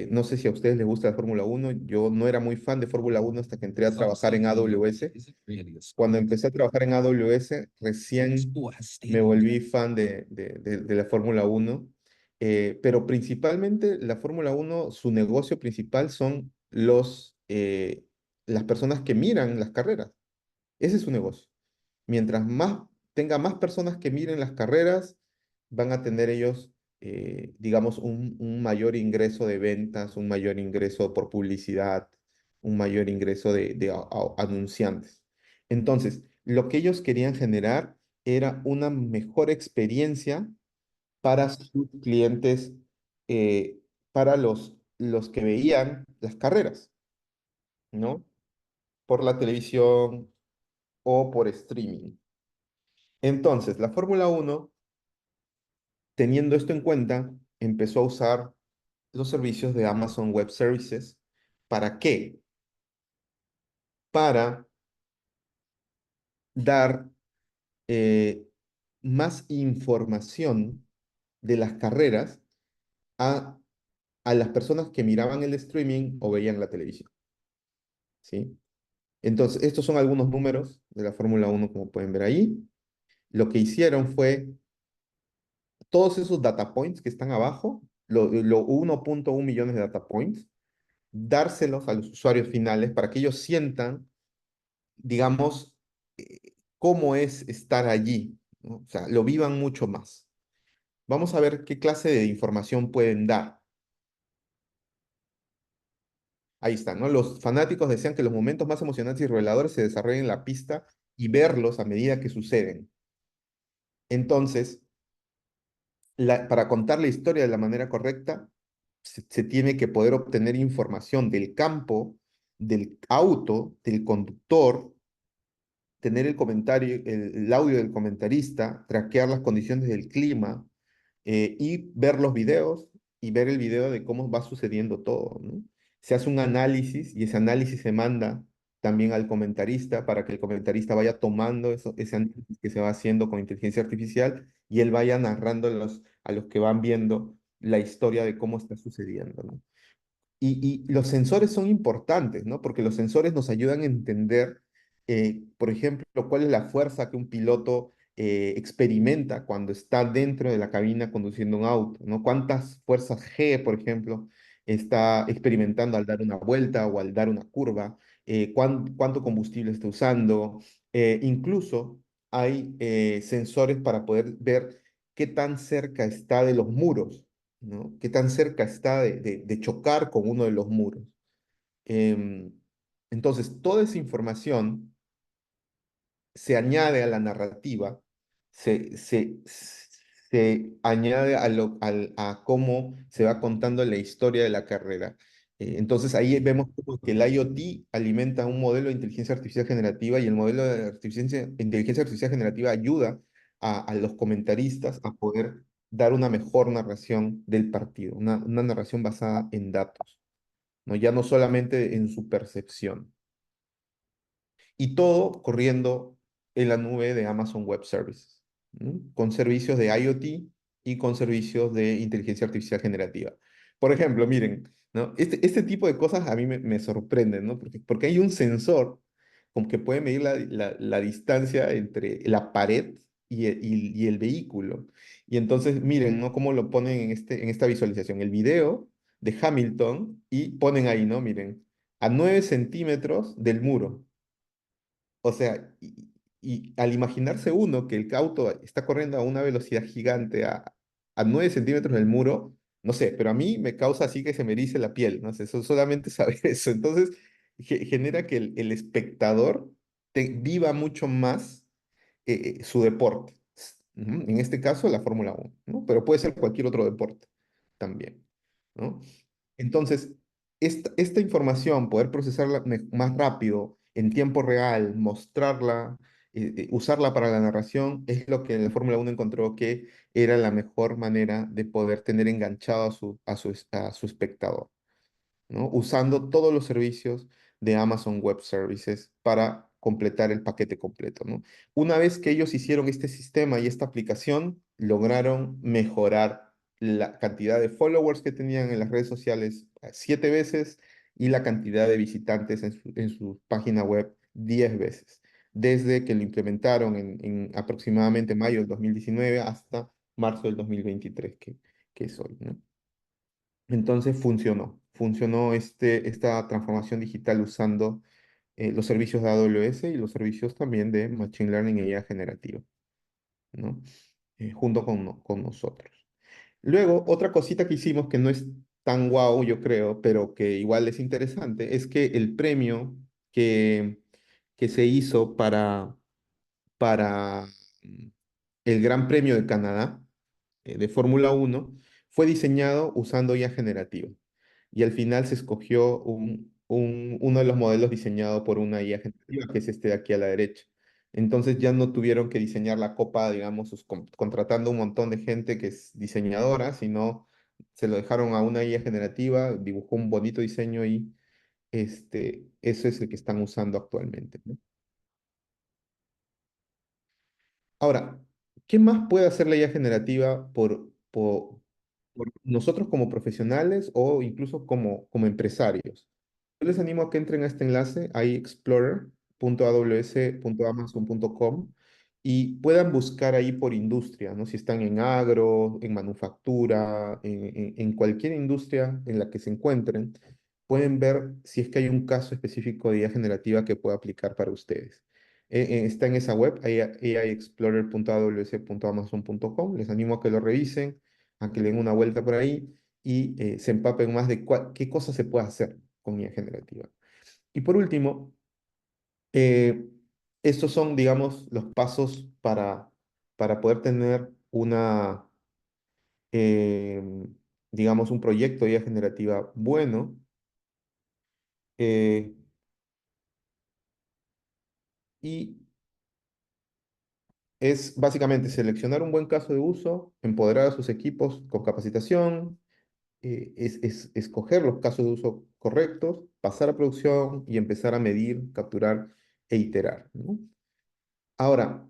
no sé si a ustedes les gusta la Fórmula Uno, yo no era muy fan de Fórmula Uno hasta que entré a trabajar en AWS. Cuando empecé a trabajar en AWS, recién me volví fan de la Fórmula Uno, pero principalmente la Fórmula Uno, su negocio principal son las personas que miran las carreras. Ese es su negocio. Mientras más tenga más personas que miren las carreras, van a tener ellos, digamos, un mayor ingreso de ventas, un mayor ingreso por publicidad, un mayor ingreso de anunciantes. Entonces, lo que ellos querían generar era una mejor experiencia para sus clientes, eh, para los que veían las carreras, ¿no? Por la televisión o por streaming. Entonces, la Fórmula Uno, teniendo esto en cuenta, empezó a usar los servicios de Amazon Web Services. ¿Para qué? Para dar eh, más información de las carreras a, a las personas que miraban el streaming o veían la televisión, ¿sí? Entonces, estos son algunos números de la Fórmula Uno, como pueden ver ahí. Lo que hicieron fue todos esos data points que están abajo, 1.1 millones de data points, dárselos a los usuarios finales para que ellos sientan, digamos, cómo es estar allí, ¿no? O sea, lo vivan mucho más. vamos a ver qué clase de información pueden dar. Ahí está, ¿no? Los fanáticos desean que los momentos más emocionantes y reveladores se desarrollen en la pista y verlos a medida que suceden. Entonces, para contar la historia de la manera correcta, se tiene que poder obtener información del campo, del auto, del conductor, tener el comentario, el audio del comentarista, traquear las condiciones del clima, y ver los videos y ver el video de cómo va sucediendo todo, ¿no? Se hace un análisis y ese análisis se manda también al comentarista para que el comentarista vaya tomando ese análisis que se va haciendo con inteligencia artificial y él vaya narrando a los que van viendo la historia de cómo está sucediendo, ¿no? Y los sensores son importantes, ¿no? Porque los sensores nos ayudan a entender, por ejemplo, cuál es la fuerza que un piloto experimenta cuando está dentro de la cabina conduciendo un auto, ¿no? Cuántas fuerzas G, por ejemplo, está experimentando al dar una vuelta o al dar una curva, cuánto combustible está usando. Incluso hay sensores para poder ver qué tan cerca está de los muros, ¿no? ¿Qué tan cerca está de chocar con uno de los muros? Em, entonces, toda esa información se añade a la narrativa, se añade a cómo se va contando la historia de la carrera. Entonces ahí vemos como que el IoT alimenta un modelo de inteligencia artificial generativa y el modelo de inteligencia artificial generativa ayuda a los comentaristas a poder dar una mejor narración del partido, una narración basada en datos, ¿no? Ya no solamente en su percepción. Y todo corriendo en la nube de Amazon Web Services, ¿no? Con servicios de IoT y con servicios de inteligencia artificial generativa. Por ejemplo, miren, ¿no? Este tipo de cosas a mí me sorprenden, ¿no? Porque hay un sensor como que puede medir la distancia entre la pared y el vehículo. Y entonces, miren, ¿no? Cómo lo ponen en esta visualización. El video de Hamilton y ponen ahí, ¿no? Miren, a 9 centímetros del muro. O sea, y al imaginarse uno que el auto está corriendo a una velocidad gigante a 9 centímetros del muro, no sé, pero a mí me causa así que se me erice la piel, no sé, solamente saber eso. Entonces, genera que el espectador viva mucho más su deporte. Ujú. En este caso, la Fórmula 1, ¿no? Pero puede ser cualquier otro deporte también, ¿no? Entonces, esta información, poder procesarla más rápido, en tiempo real, mostrarla, usarla para la narración, es lo que la Fórmula 1 encontró que era la mejor manera de poder tener enganchado a su espectador, ¿no? Usando todos los servicios de Amazon Web Services para completar el paquete completo, ¿no? Una vez que ellos hicieron este sistema y esta aplicación, lograron mejorar la cantidad de followers que tenían en las redes sociales 7 veces y la cantidad de visitantes en su página web 10 veces, desde que lo implementaron en aproximadamente mayo del 2019 hasta marzo del 2023, que es hoy, ¿no? Entonces funcionó esta transformación digital usando los servicios de AWS y los servicios también de Machine Learning y IA generativa, ¿no? Junto con nosotros. Luego, otra cosita que hicimos que no es tan guau, yo creo, pero que igual es interesante, es que el premio que se hizo para el Gran Premio de Canadá de Fórmula 1 fue diseñado usando IA generativa. Y al final se escogió uno de los modelos diseñado por una IA generativa, que es este de aquí a la derecha. Entonces ya no tuvieron que diseñar la copa, digamos, contratando un montón de gente que es diseñadora, sino se lo dejaron a una IA generativa, dibujó un bonito diseño y eso es el que están usando actualmente, ¿no? Ahora, ¿qué más puede hacer la IA generativa por nosotros como profesionales o incluso como empresarios? Yo les animo a que entren a este enlace, ahí explorer.aws.amazon.com y puedan buscar ahí por industria, ¿no? Si están en agro, en manufactura, en cualquier industria en la que se encuentren, pueden ver si es que hay un caso específico de IA generativa que pueda aplicar para ustedes. está en esa web, aiexplorer.aws.amazon.com. Les animo a que lo revisen, a que le den una vuelta por ahí y se empapen más de qué cosas se puede hacer con IA generativa. Y por último, eh, estos son, digamos, los pasos para poder tener eh, digamos, un proyecto de IA generativa bueno. eh, y es básicamente seleccionar un buen caso de uso, empoderar a sus equipos con capacitación, es escoger los casos de uso correctos, pasar a producción y empezar a medir, capturar e iterar, ¿no? Ahora,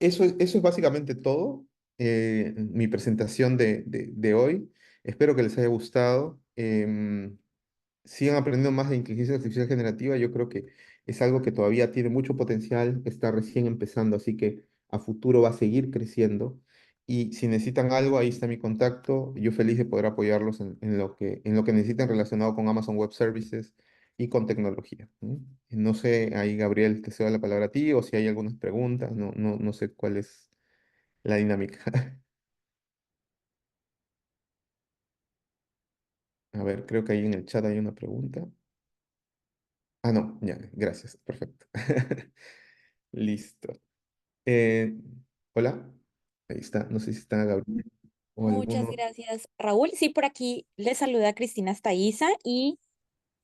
eso es básicamente todo, mi presentación de hoy. Espero que les haya gustado. Sigan aprendiendo más de inteligencia artificial generativa. Yo creo que es algo que todavía tiene mucho potencial, está recién empezando, así que a futuro va a seguir creciendo. Y si necesitan algo, ahí está mi contacto. Yo feliz de poder apoyarlos en lo que necesiten relacionado con Amazon Web Services y con tecnología, ¿no? No sé, ahí Gabriel, te cedo la palabra a ti o si hay algunas preguntas, no sé cuál es la dinámica. A ver, creo que ahí en el chat hay una pregunta. Ah, no, ya, gracias, perfecto. Listo. Eh, Hola, ahí está, no sé si está Gabriel o Muchas alguno. gracias, Raúl. Sí, por aquí les saluda Cristina Staiza y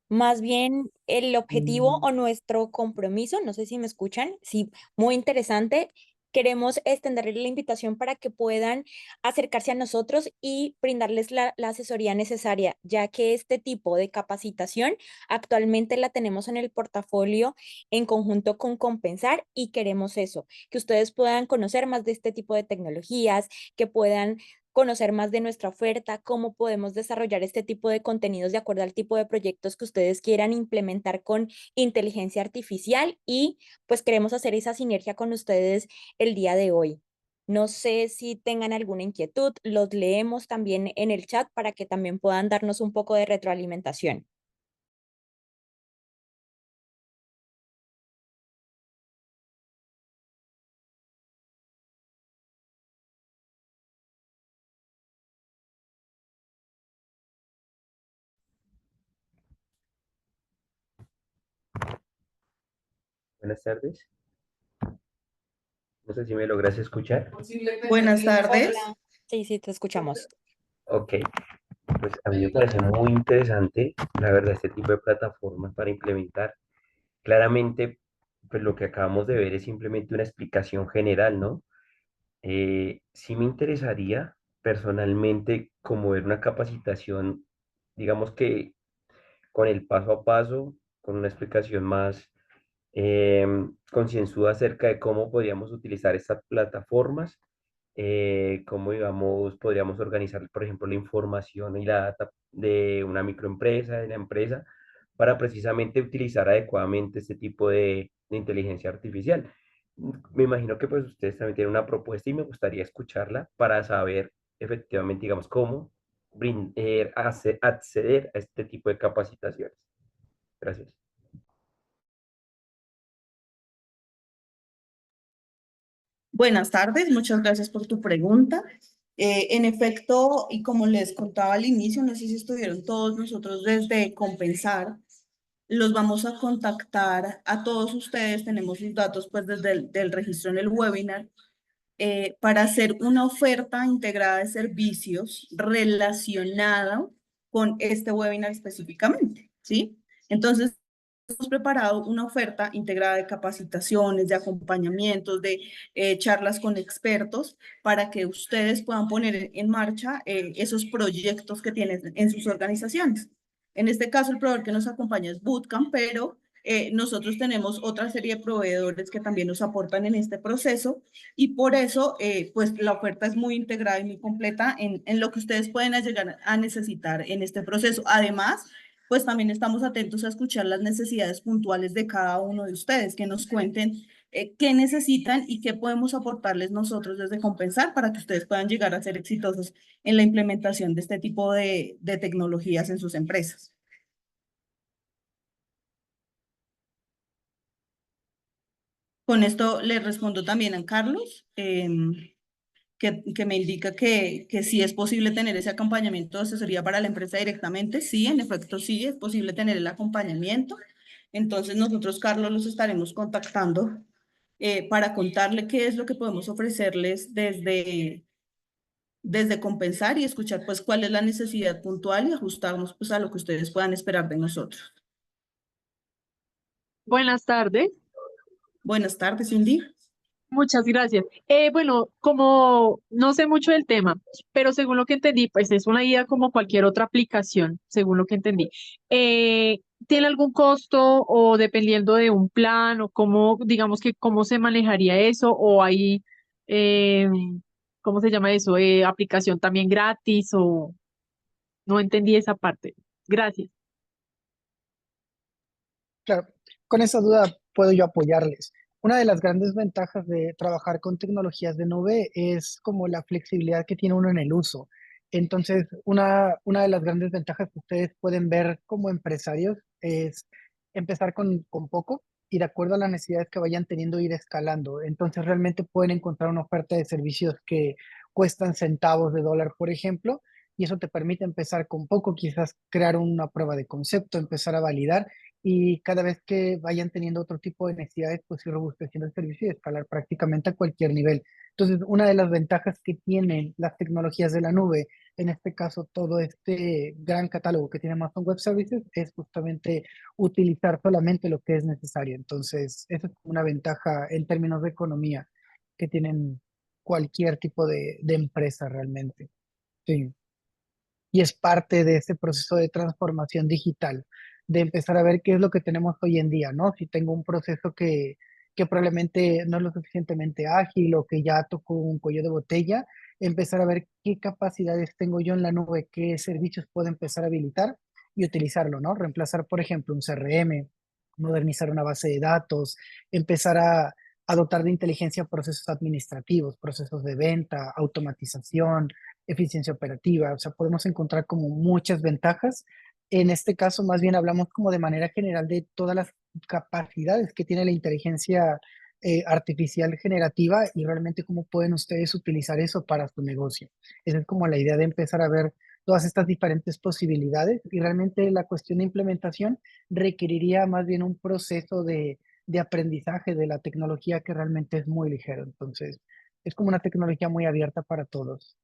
más bien el objetivo o nuestro compromiso, no sé si me escuchan, sí, muy interesante. Queremos extenderles la invitación para que puedan acercarse a nosotros y brindarles la asesoría necesaria, ya que este tipo de capacitación actualmente la tenemos en el portafolio en conjunto con Compensar y queremos eso, que ustedes puedan conocer más de este tipo de tecnologías, que puedan conocer más de nuestra oferta, cómo podemos desarrollar este tipo de contenidos de acuerdo al tipo de proyectos que ustedes quieran implementar con inteligencia artificial y pues queremos hacer esa sinergia con ustedes el día de hoy. No sé si tengan alguna inquietud, los leemos también en el chat para que también puedan darnos un poco de retroalimentación. Buenas tardes. No sé si me logras escuchar. Buenas tardes. Hola. Sí, sí, te escuchamos. Ok, pues a mí me parece muy interesante, la verdad, este tipo de plataformas para implementar. Claramente, pues lo que acabamos de ver es simplemente una explicación general, ¿no? Sí me interesaría personalmente como ver una capacitación, digamos que con el paso a paso, con una explicación más concienzuda acerca de cómo podríamos utilizar estas plataformas, cómo, digamos, podríamos organizar, por ejemplo, la información y la data de una microempresa, de la empresa, para precisamente utilizar adecuadamente este tipo de inteligencia artificial. Me imagino que pues ustedes también tienen una propuesta y me gustaría escucharla para saber efectivamente, digamos, cómo acceder a este tipo de capacitaciones. Gracias. Buenas tardes, muchas gracias por tu pregunta. En efecto, y como les contaba al inicio, no sé si estuvieron todos nosotros desde Compensar, los vamos a contactar a todos ustedes, tenemos sus datos pues desde el del registro en el webinar, para hacer una oferta integrada de servicios relacionada con este webinar específicamente, ¿sí? Entonces, hemos preparado una oferta integrada de capacitaciones, de acompañamientos, de charlas con expertos para que ustedes puedan poner en marcha esos proyectos que tienen en sus organizaciones. En este caso, el proveedor que nos acompaña es Bootcamp, pero nosotros tenemos otra serie de proveedores que también nos aportan en este proceso y por eso, pues la oferta es muy integrada y muy completa en lo que ustedes pueden llegar a necesitar en este proceso. Además, pues también estamos atentos a escuchar las necesidades puntuales de cada uno de ustedes, que nos cuenten qué necesitan y qué podemos aportarles nosotros desde Compensar para que ustedes puedan llegar a ser exitosos en la implementación de este tipo de tecnologías en sus empresas. Con esto le respondo también a Carlos, que me indica que sí es posible tener ese acompañamiento de asesoría para la empresa directamente. Sí, en efecto, sí es posible tener el acompañamiento. Entonces nosotros, Carlos, los estaremos contactando para contarle qué es lo que podemos ofrecerles desde compensar y escuchar pues cuál es la necesidad puntual y ajustarnos pues a lo que ustedes puedan esperar de nosotros. Buenas tardes, Buenas tardes, Cindy. muchas gracias. Bueno, como no sé mucho del tema, pero según lo que entendí, pues es una guía como cualquier otra aplicación, según lo que entendí. ¿Tiene algún costo o dependiendo de un plan o cómo, digamos que cómo se manejaría eso o hay, eh, ¿cómo se llama eso? Aplicación también gratis o no entendí esa parte. Gracias. Claro, con esa duda puedo yo apoyarles. Una de las grandes ventajas de trabajar con tecnologías de nube es como la flexibilidad que tiene uno en el uso. Entonces, una de las grandes ventajas que ustedes pueden ver como empresarios es empezar con poco y de acuerdo a las necesidades que vayan teniendo ir escalando. Entonces, realmente pueden encontrar una oferta de servicios que cuestan centavos de dólar, por ejemplo, y eso te permite empezar con poco, quizás crear una prueba de concepto, empezar a validar y cada vez que vayan teniendo otro tipo de necesidades, pues ir robusteciendo el servicio y escalar prácticamente a cualquier nivel. Entonces, una de las ventajas que tienen las tecnologías de la nube, en este caso todo este gran catálogo que tiene Amazon Web Services, es justamente utilizar solamente lo que es necesario. Entonces, esa es una ventaja en términos de economía que tienen cualquier tipo de empresa realmente. Sí, y es parte de ese proceso de transformación digital, de empezar a ver qué es lo que tenemos hoy en día, ¿no? Si tengo un proceso que probablemente no es lo suficientemente ágil o que ya tocó un cuello de botella, empezar a ver qué capacidades tengo yo en la nube, qué servicios puedo empezar a habilitar y utilizarlo, ¿no? Reemplazar, por ejemplo, un CRM, modernizar una base de datos, empezar a dotar de inteligencia procesos administrativos, procesos de venta, automatización, eficiencia operativa, o sea, podemos encontrar como muchas ventajas. En este caso, más bien hablamos como de manera general de todas las capacidades que tiene la inteligencia artificial generativa y realmente cómo pueden ustedes utilizar eso para su negocio. Esa es como la idea de empezar a ver todas estas diferentes posibilidades y realmente la cuestión de implementación requeriría más bien un proceso de aprendizaje de la tecnología que realmente es muy ligero. Entonces, es como una tecnología muy abierta para todos.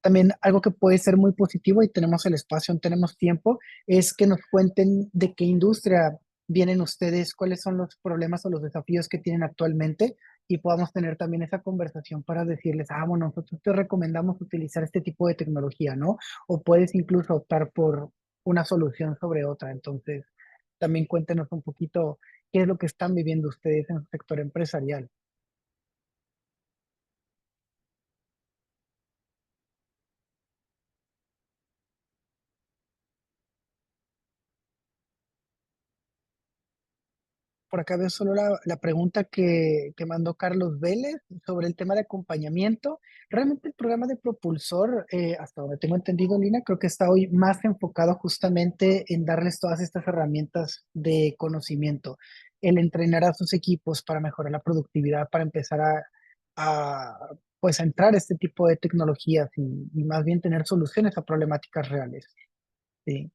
También algo que puede ser muy positivo y tenemos el espacio, tenemos tiempo, es que nos cuenten de qué industria vienen ustedes, cuáles son los problemas o los desafíos que tienen actualmente y podamos tener también esa conversación para decirles, ah, bueno, nosotros te recomendamos utilizar este tipo de tecnología, ¿no? O puedes incluso optar por una solución sobre otra. Entonces, también cuéntenos un poquito qué es lo que están viviendo ustedes en su sector empresarial. Por acá veo solo la pregunta que mandó Carlos Vélez sobre el tema de acompañamiento. Realmente el programa de Propulsor, hasta donde tengo entendido, Lina, creo que está hoy más enfocado justamente en darles todas estas herramientas de conocimiento, el entrenar a sus equipos para mejorar la productividad, para empezar pues a entrar a este tipo de tecnologías y más bien tener soluciones a problemáticas reales. ¿Sí?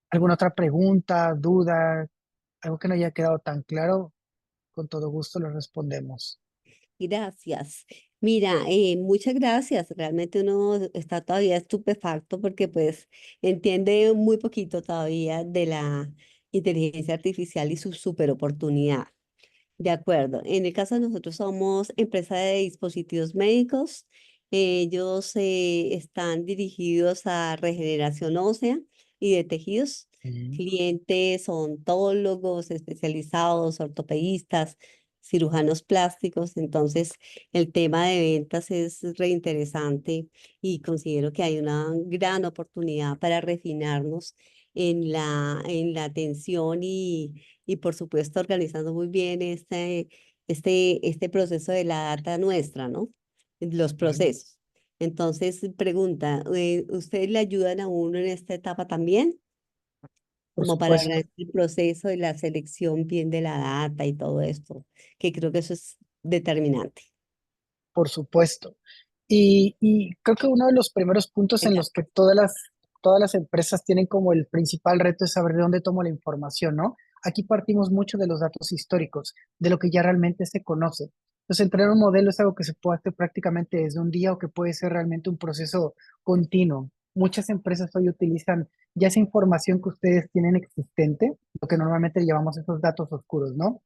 ¿Alguna otra pregunta, duda, algo que no haya quedado tan claro? Con todo gusto lo respondemos. Gracias. Mira, muchas gracias. Realmente uno está todavía estupefacto porque pues entiende muy poquito todavía de la inteligencia artificial y su super oportunidad. De acuerdo. En el caso de nosotros somos empresa de dispositivos médicos. Ellos están dirigidos a regeneración ósea y de tejidos. Sí. Clientes odontólogos especializados, ortopedistas, cirujanos plásticos. Entonces, el tema de ventas es reinteresante y considero que hay una gran oportunidad para refinarnos en la atención y por supuesto organizando muy bien este proceso de la data nuestra, ¿no? Los Claro. procesos. Entonces, pregunta, ¿ustedes le ayudan a uno en esta etapa también? Por como para supuesto. organizar el proceso y la selección bien de la data y todo esto, que creo que eso es determinante. Por supuesto. Y creo que uno de los primeros puntos en los que todas las empresas tienen como el principal reto es saber de dónde tomo la información, ¿no? Aquí partimos mucho de los datos históricos, de lo que ya realmente se conoce. Entonces, entrenar un modelo es algo que se puede hacer prácticamente desde un día o que puede ser realmente un proceso continuo. Muchas empresas hoy utilizan ya esa información que ustedes tienen existente, lo que normalmente llamamos esos datos oscuros, ¿no?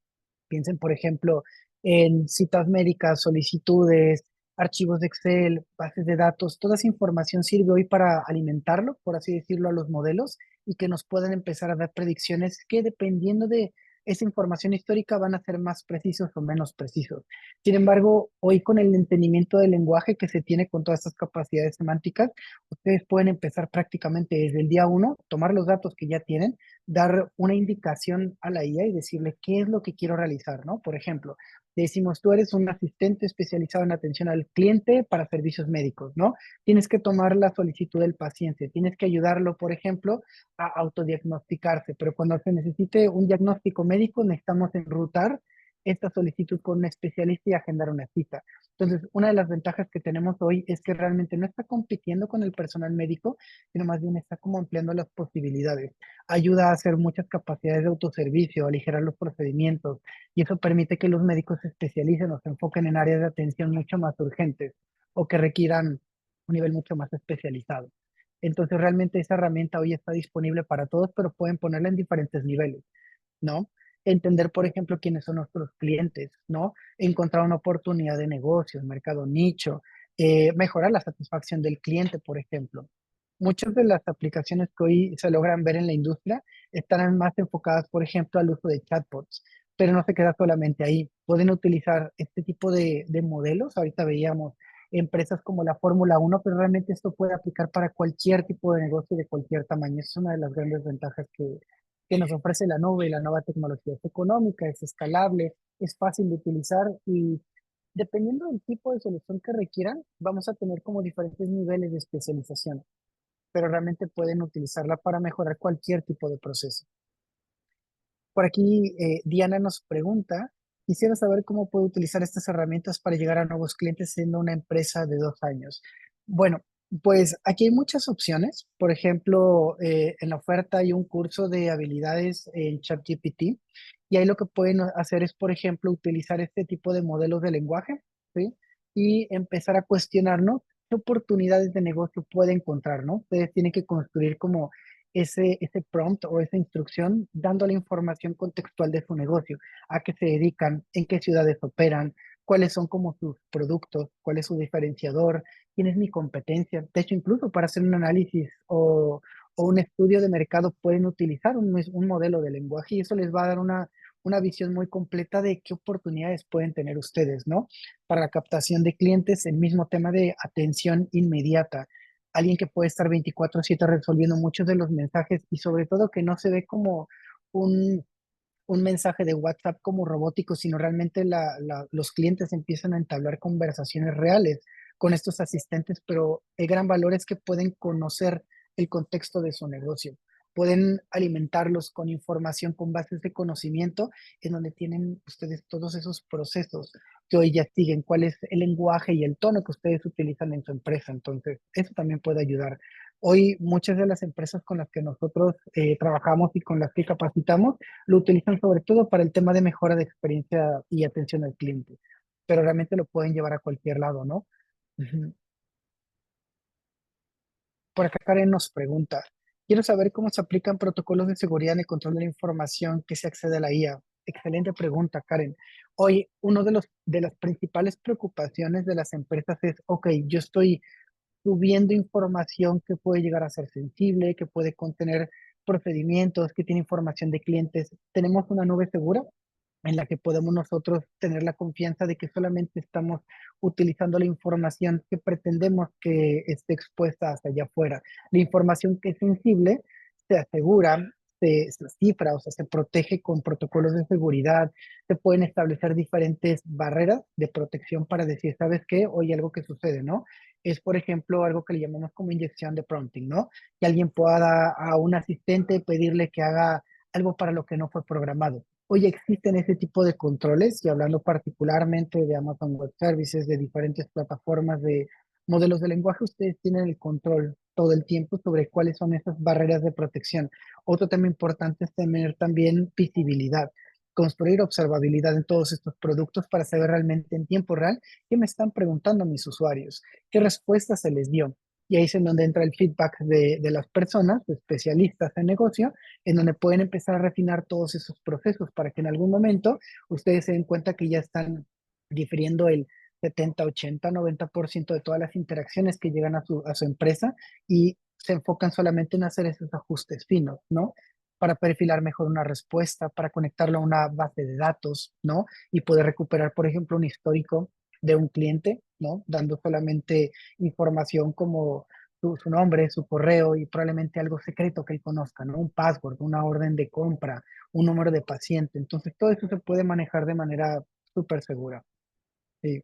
Piensen, por ejemplo, en citas médicas, solicitudes, archivos de Excel, bases de datos. Toda esa información sirve hoy para alimentarlo, por así decirlo, a los modelos y que nos puedan empezar a dar predicciones que dependiendo de esa información histórica van a ser más precisos o menos precisos. Sin embargo, hoy con el entendimiento del lenguaje que se tiene con todas estas capacidades semánticas, ustedes pueden empezar prácticamente desde el día uno, tomar los datos que ya tienen, dar una indicación a la IA y decirle qué es lo que quiero realizar, ¿no? Por ejemplo, decimos, tú eres un asistente especializado en atención al cliente para servicios médicos, ¿no? Tienes que tomar la solicitud del paciente, tienes que ayudarlo, por ejemplo, a autodiagnosticarse, pero cuando se necesite un diagnóstico médico, necesitamos enrutar esta solicitud con un especialista y agendar una cita. Entonces, una de las ventajas que tenemos hoy es que realmente no está compitiendo con el personal médico, sino más bien está como ampliando las posibilidades. Ayuda a hacer muchas capacidades de autoservicio, a aligerar los procedimientos, y eso permite que los médicos se especialicen o se enfoquen en áreas de atención mucho más urgentes o que requieran un nivel mucho más especializado. Entonces, realmente esa herramienta hoy está disponible para todos, pero pueden ponerla en diferentes niveles, ¿no? Entender, por ejemplo, quiénes son nuestros clientes, ¿no? Encontrar una oportunidad de negocio, un mercado nicho, mejorar la satisfacción del cliente, por ejemplo. Muchas de las aplicaciones que hoy se logran ver en la industria están más enfocadas, por ejemplo, al uso de chatbots, pero no se queda solamente ahí. Pueden utilizar este tipo de modelos. Ahorita veíamos empresas como la Fórmula 1, pero realmente esto puede aplicar para cualquier tipo de negocio de cualquier tamaño. Es una de las grandes ventajas que nos ofrece la nube y la nueva tecnología. Es económica, es escalable, es fácil de utilizar y dependiendo del tipo de solución que requieran, vamos a tener como diferentes niveles de especialización, pero realmente pueden utilizarla para mejorar cualquier tipo de proceso. Por aquí, Diana nos pregunta, quisiera saber cómo puedo utilizar estas herramientas para llegar a nuevos clientes siendo una empresa de 2 años. Bueno, pues aquí hay muchas opciones. Por ejemplo, en la oferta hay un curso de habilidades en ChatGPT y ahí lo que pueden hacer es, por ejemplo, utilizar este tipo de modelos de lenguaje, ¿sí? Y empezar a cuestionarnos qué oportunidades de negocio puede encontrar, ¿no? Ustedes tienen que construir como ese prompt o esa instrucción dándole información contextual de su negocio, a qué se dedican, en qué ciudades operan, cuáles son como sus productos, cuál es su diferenciador, quién es mi competencia. De hecho, incluso para hacer un análisis o un estudio de mercado pueden utilizar un modelo de lenguaje y eso les va a dar una visión muy completa de qué oportunidades pueden tener ustedes, ¿no? Para la captación de clientes, el mismo tema de atención inmediata, alguien que puede estar 24/7 resolviendo muchos de los mensajes y sobre todo que no se ve como un, un mensaje de WhatsApp como robótico, sino realmente los clientes empiezan a entablar conversaciones reales con estos asistentes, pero el gran valor es que pueden conocer el contexto de su negocio. Pueden alimentarlos con información, con bases de conocimiento, en donde tienen ustedes todos esos procesos que hoy ya siguen, cuál es el lenguaje y el tono que ustedes utilizan en su empresa. Entonces, eso también puede ayudar. Hoy muchas de las empresas con las que nosotros trabajamos y con las que capacitamos lo utilizan sobre todo para el tema de mejora de experiencia y atención al cliente, pero realmente lo pueden llevar a cualquier lado, ¿no? Ujú. Por acá Karen nos pregunta, quiero saber cómo se aplican protocolos de seguridad en el control de la información que se accede a la IA. Excelente pregunta, Karen. Hoy, uno de las principales preocupaciones de las empresas es, ok, yo estoy subiendo información que puede llegar a ser sensible, que puede contener procedimientos, que tiene información de clientes. Tenemos una nube segura en la que podemos nosotros tener la confianza de que solamente estamos utilizando la información que pretendemos que esté expuesta hacia allá afuera. La información que es sensible se asegura se cifra, o sea, se protege con protocolos de seguridad, se pueden establecer diferentes barreras de protección para decir, ¿sabes qué? Hoy algo que sucede, ¿no? Es, por ejemplo, algo que le llamamos como inyección de prompting, ¿no? Que alguien pueda a un asistente pedirle que haga algo para lo que no fue programado. Hoy existen ese tipo de controles y hablando particularmente de Amazon Web Services, de diferentes plataformas de modelos de lenguaje, ustedes tienen el control todo el tiempo sobre cuáles son esas barreras de protección. Otro tema importante es tener también visibilidad, construir observabilidad en todos estos productos para saber realmente en tiempo real qué me están preguntando mis usuarios, qué respuesta se les dio. Y ahí es en donde entra el feedback de las personas, de especialistas en negocio, en donde pueden empezar a refinar todos esos procesos para que en algún momento ustedes se den cuenta que ya están difiriendo el 70, 80, 90% de todas las interacciones que llegan a su empresa y se enfocan solamente en hacer esos ajustes finos, ¿no? Para perfilar mejor una respuesta, para conectarlo a una base de datos, ¿no? Y poder recuperar, por ejemplo, un histórico de un cliente, ¿no? Dando solamente información como su nombre, su correo y probablemente algo secreto que él conozca, ¿no? Un password, una orden de compra, un número de paciente. Entonces, todo eso se puede manejar de manera súper segura. Sí.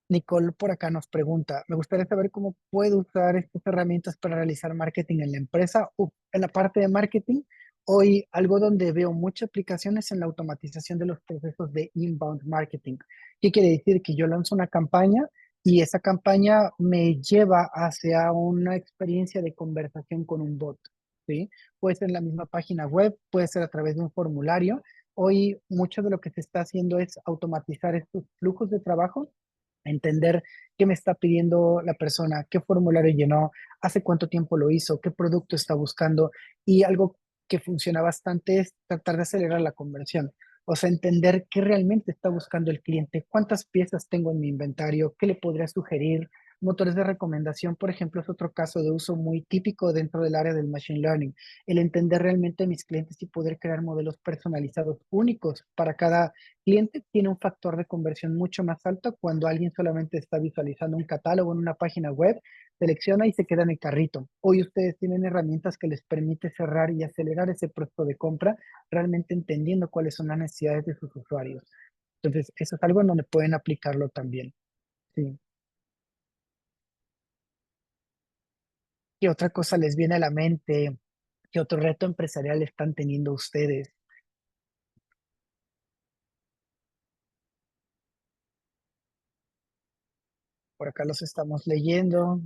Nicole por acá nos pregunta, me gustaría saber cómo puedo usar estas herramientas para realizar marketing en la empresa. En la parte de marketing, hoy algo donde veo muchas aplicaciones en la automatización de los procesos de inbound marketing. ¿Qué quiere decir? Que yo lanzo una campaña y esa campaña me lleva hacia una experiencia de conversación con un bot, ¿sí? Puede ser en la misma página web, puede ser a través de un formulario. Hoy mucho de lo que se está haciendo es automatizar estos flujos de trabajo, entender qué me está pidiendo la persona, qué formulario llenó, hace cuánto tiempo lo hizo, qué producto está buscando. Y algo que funciona bastante es tratar de acelerar la conversión. O sea, entender qué realmente está buscando el cliente, cuántas piezas tengo en mi inventario, qué le podría sugerir. Motores de recomendación, por ejemplo, es otro caso de uso muy típico dentro del área del machine learning. El entender realmente a mis clientes y poder crear modelos personalizados únicos para cada cliente tiene un factor de conversión mucho más alto cuando alguien solamente está visualizando un catálogo en una página web, selecciona y se queda en el carrito. Hoy ustedes tienen herramientas que les permite cerrar y acelerar ese proceso de compra, realmente entendiendo cuáles son las necesidades de sus usuarios. Entonces, eso es algo en donde pueden aplicarlo también. Sí. ¿Qué otra cosa les viene a la mente? ¿Qué otro reto empresarial están teniendo ustedes? Por acá los estamos leyendo.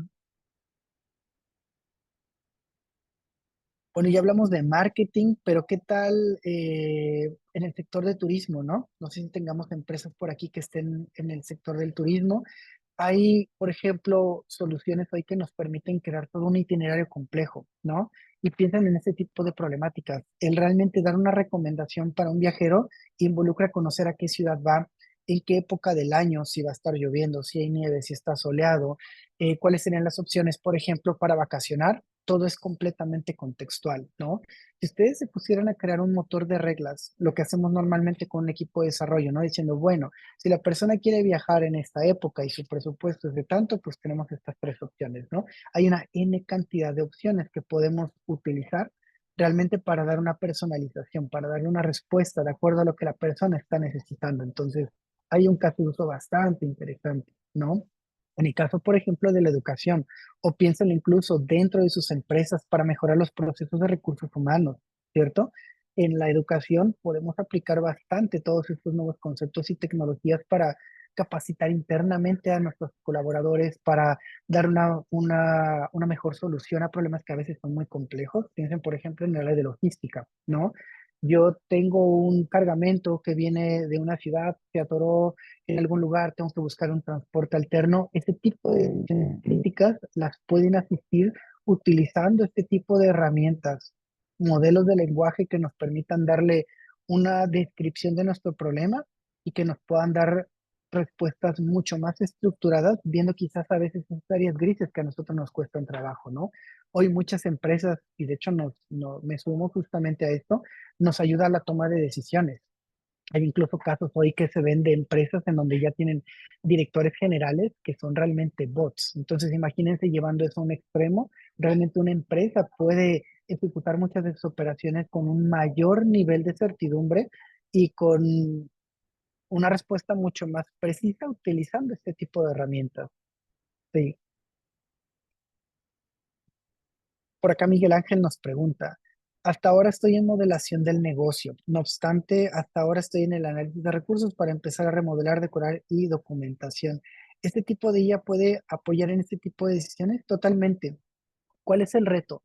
Bueno, ya hablamos de marketing, pero ¿qué tal en el sector de turismo, no? No sé si tengamos empresas por aquí que estén en el sector del turismo. Hay, por ejemplo, soluciones hoy que nos permiten crear todo un itinerario complejo, ¿no? Y piensan en ese tipo de problemáticas. El realmente dar una recomendación para un viajero involucra conocer a qué ciudad va, en qué época del año, si va a estar lloviendo, si hay nieve, si está soleado, cuáles serían las opciones, por ejemplo, para vacacionar. Todo es completamente contextual, ¿no? Si ustedes se pusieran a crear un motor de reglas, lo que hacemos normalmente con un equipo de desarrollo, ¿no? Diciendo, bueno, si la persona quiere viajar en esta época y su presupuesto es de tanto, pues tenemos estas tres opciones, ¿no? Hay una N cantidad de opciones que podemos utilizar realmente para dar una personalización, para darle una respuesta de acuerdo a lo que la persona está necesitando. Entonces, hay un caso de uso bastante interesante, ¿no? En el caso, por ejemplo, de la educación, o piénsenlo incluso dentro de sus empresas para mejorar los procesos de recursos humanos, ¿cierto? En la educación podemos aplicar bastante todos estos nuevos conceptos y tecnologías para capacitar internamente a nuestros colaboradores, para dar una mejor solución a problemas que a veces son muy complejos. Piensen, por ejemplo, en el área de logística, ¿no? Yo tengo un cargamento que viene de una ciudad, se atoró en algún lugar, tengo que buscar un transporte alterno. Ese tipo de críticas las pueden asistir utilizando este tipo de herramientas, modelos de lenguaje que nos permitan darle una descripción de nuestro problema y que nos puedan dar respuestas mucho más estructuradas, viendo quizás a veces esas áreas grises que a nosotros nos cuestan trabajo, ¿no? Hoy muchas empresas, y de hecho me sumo justamente a esto, nos ayuda a la toma de decisiones. Hay incluso casos hoy que se ven de empresas en donde ya tienen directores generales que son realmente bots. Entonces, imagínense llevando eso a un extremo. Realmente una empresa puede ejecutar muchas de sus operaciones con un mayor nivel de certidumbre y con una respuesta mucho más precisa utilizando este tipo de herramientas. Sí. Por acá Miguel Ángel nos pregunta, hasta ahora estoy en modelación del negocio, no obstante, hasta ahora estoy en el análisis de recursos para empezar a remodelar, decorar y documentación. ¿Este tipo de IA puede apoyar en este tipo de decisiones? Totalmente. ¿Cuál es el reto?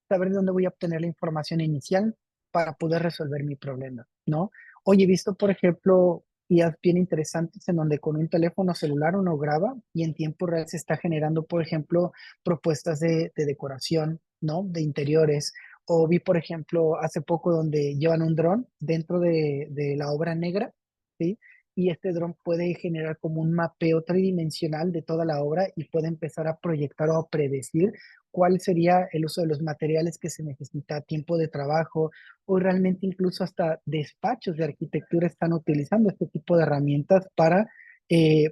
Saber de dónde voy a obtener la información inicial para poder resolver mi problema, ¿no? Hoy he visto, por ejemplo, IAs bien interesantes en donde con un teléfono celular uno graba y en tiempo real se está generando, por ejemplo, propuestas de decoración, ¿no? De interiores. O vi, por ejemplo, hace poco donde llevan un dron dentro de la obra negra, ¿sí? Y este dron puede generar como un mapeo tridimensional de toda la obra y puede empezar a proyectar o a predecir cuál sería el uso de los materiales que se necesita, tiempo de trabajo, o realmente incluso hasta despachos de arquitectura están utilizando este tipo de herramientas para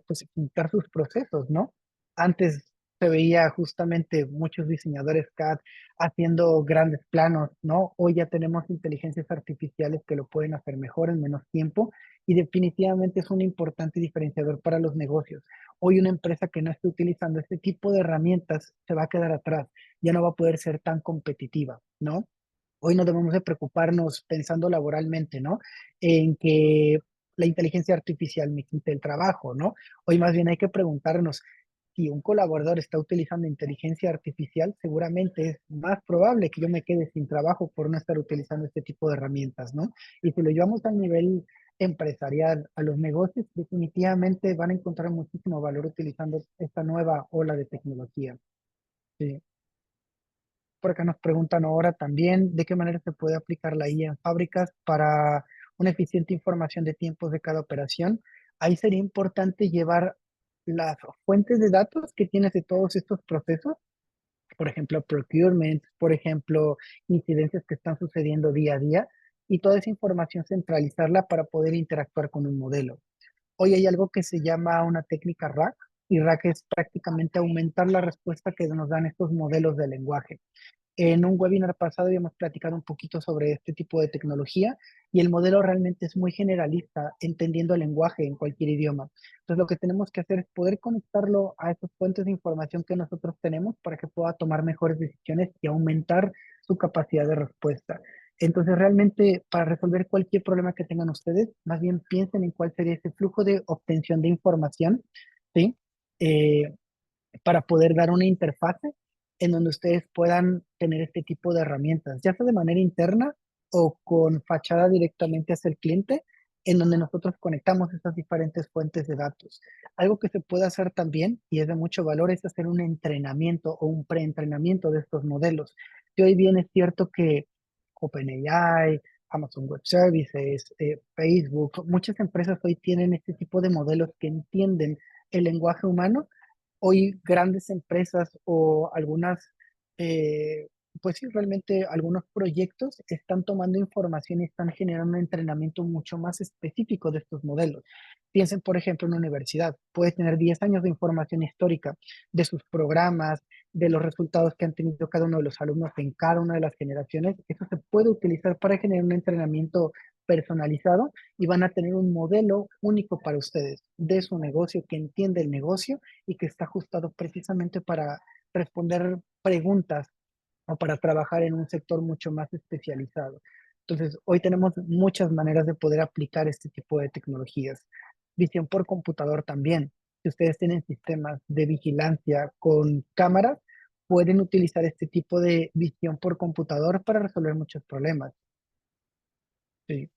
pues ejecutar sus procesos, ¿no? Antes se veía justamente muchos diseñadores CAD haciendo grandes planos, ¿no? Hoy ya tenemos inteligencias artificiales que lo pueden hacer mejor en menos tiempo y definitivamente es un importante diferenciador para los negocios. Hoy una empresa que no esté utilizando este tipo de herramientas se va a quedar atrás, ya no va a poder ser tan competitiva, ¿no? Hoy no debemos de preocuparnos pensando laboralmente, ¿no? En que la inteligencia artificial me quite el trabajo, ¿no? Hoy más bien hay que preguntarnos si un colaborador está utilizando inteligencia artificial, seguramente es más probable que yo me quede sin trabajo por no estar utilizando este tipo de herramientas, ¿no? Y si lo llevamos al nivel empresarial, a los negocios, definitivamente van a encontrar muchísimo valor utilizando esta nueva ola de tecnología. Sí. Por acá nos preguntan ahora también de qué manera se puede aplicar la IA en fábricas para una eficiente información de tiempos de cada operación. Ahí sería importante llevar las fuentes de datos que tienes de todos estos procesos, por ejemplo, procurement, por ejemplo, incidencias que están sucediendo día a día, y toda esa información centralizarla para poder interactuar con un modelo. Hoy hay algo que se llama una técnica RAG, y RAG es prácticamente aumentar la respuesta que nos dan estos modelos de lenguaje. En un webinar pasado habíamos platicado un poquito sobre este tipo de tecnología y el modelo realmente es muy generalista, entendiendo el lenguaje en cualquier idioma. Entonces lo que tenemos que hacer es poder conectarlo a esas fuentes de información que nosotros tenemos para que pueda tomar mejores decisiones y aumentar su capacidad de respuesta. Entonces realmente para resolver cualquier problema que tengan ustedes, más bien piensen en cuál sería ese flujo de obtención de información, ¿sí? Eh, para poder dar una interfase en donde ustedes puedan tener este tipo de herramientas, ya sea de manera interna o con fachada directamente hacia el cliente, en donde nosotros conectamos estas diferentes fuentes de datos. Algo que se puede hacer también, y es de mucho valor, es hacer un entrenamiento o un preentrenamiento de estos modelos. Y hoy bien es cierto que OpenAI, Amazon Web Services, Facebook, muchas empresas hoy tienen este tipo de modelos que entienden el lenguaje humano. Hoy grandes empresas o algunas, eh, pues sí, realmente algunos proyectos están tomando información y están generando un entrenamiento mucho más específico de estos modelos. Piensen, por ejemplo, en una universidad. Puede tener 10 años de información histórica de sus programas, de los resultados que han tenido cada uno de los alumnos en cada una de las generaciones. Eso se puede utilizar para generar un entrenamiento personalizado y van a tener un modelo único para ustedes de su negocio que entiende el negocio y que está ajustado precisamente para responder preguntas o para trabajar en un sector mucho más especializado. Entonces, hoy tenemos muchas maneras de poder aplicar este tipo de tecnologías. Visión por computador también. Si ustedes tienen sistemas de vigilancia con cámaras, pueden utilizar este tipo de visión por computador para resolver muchos problemas. Sí.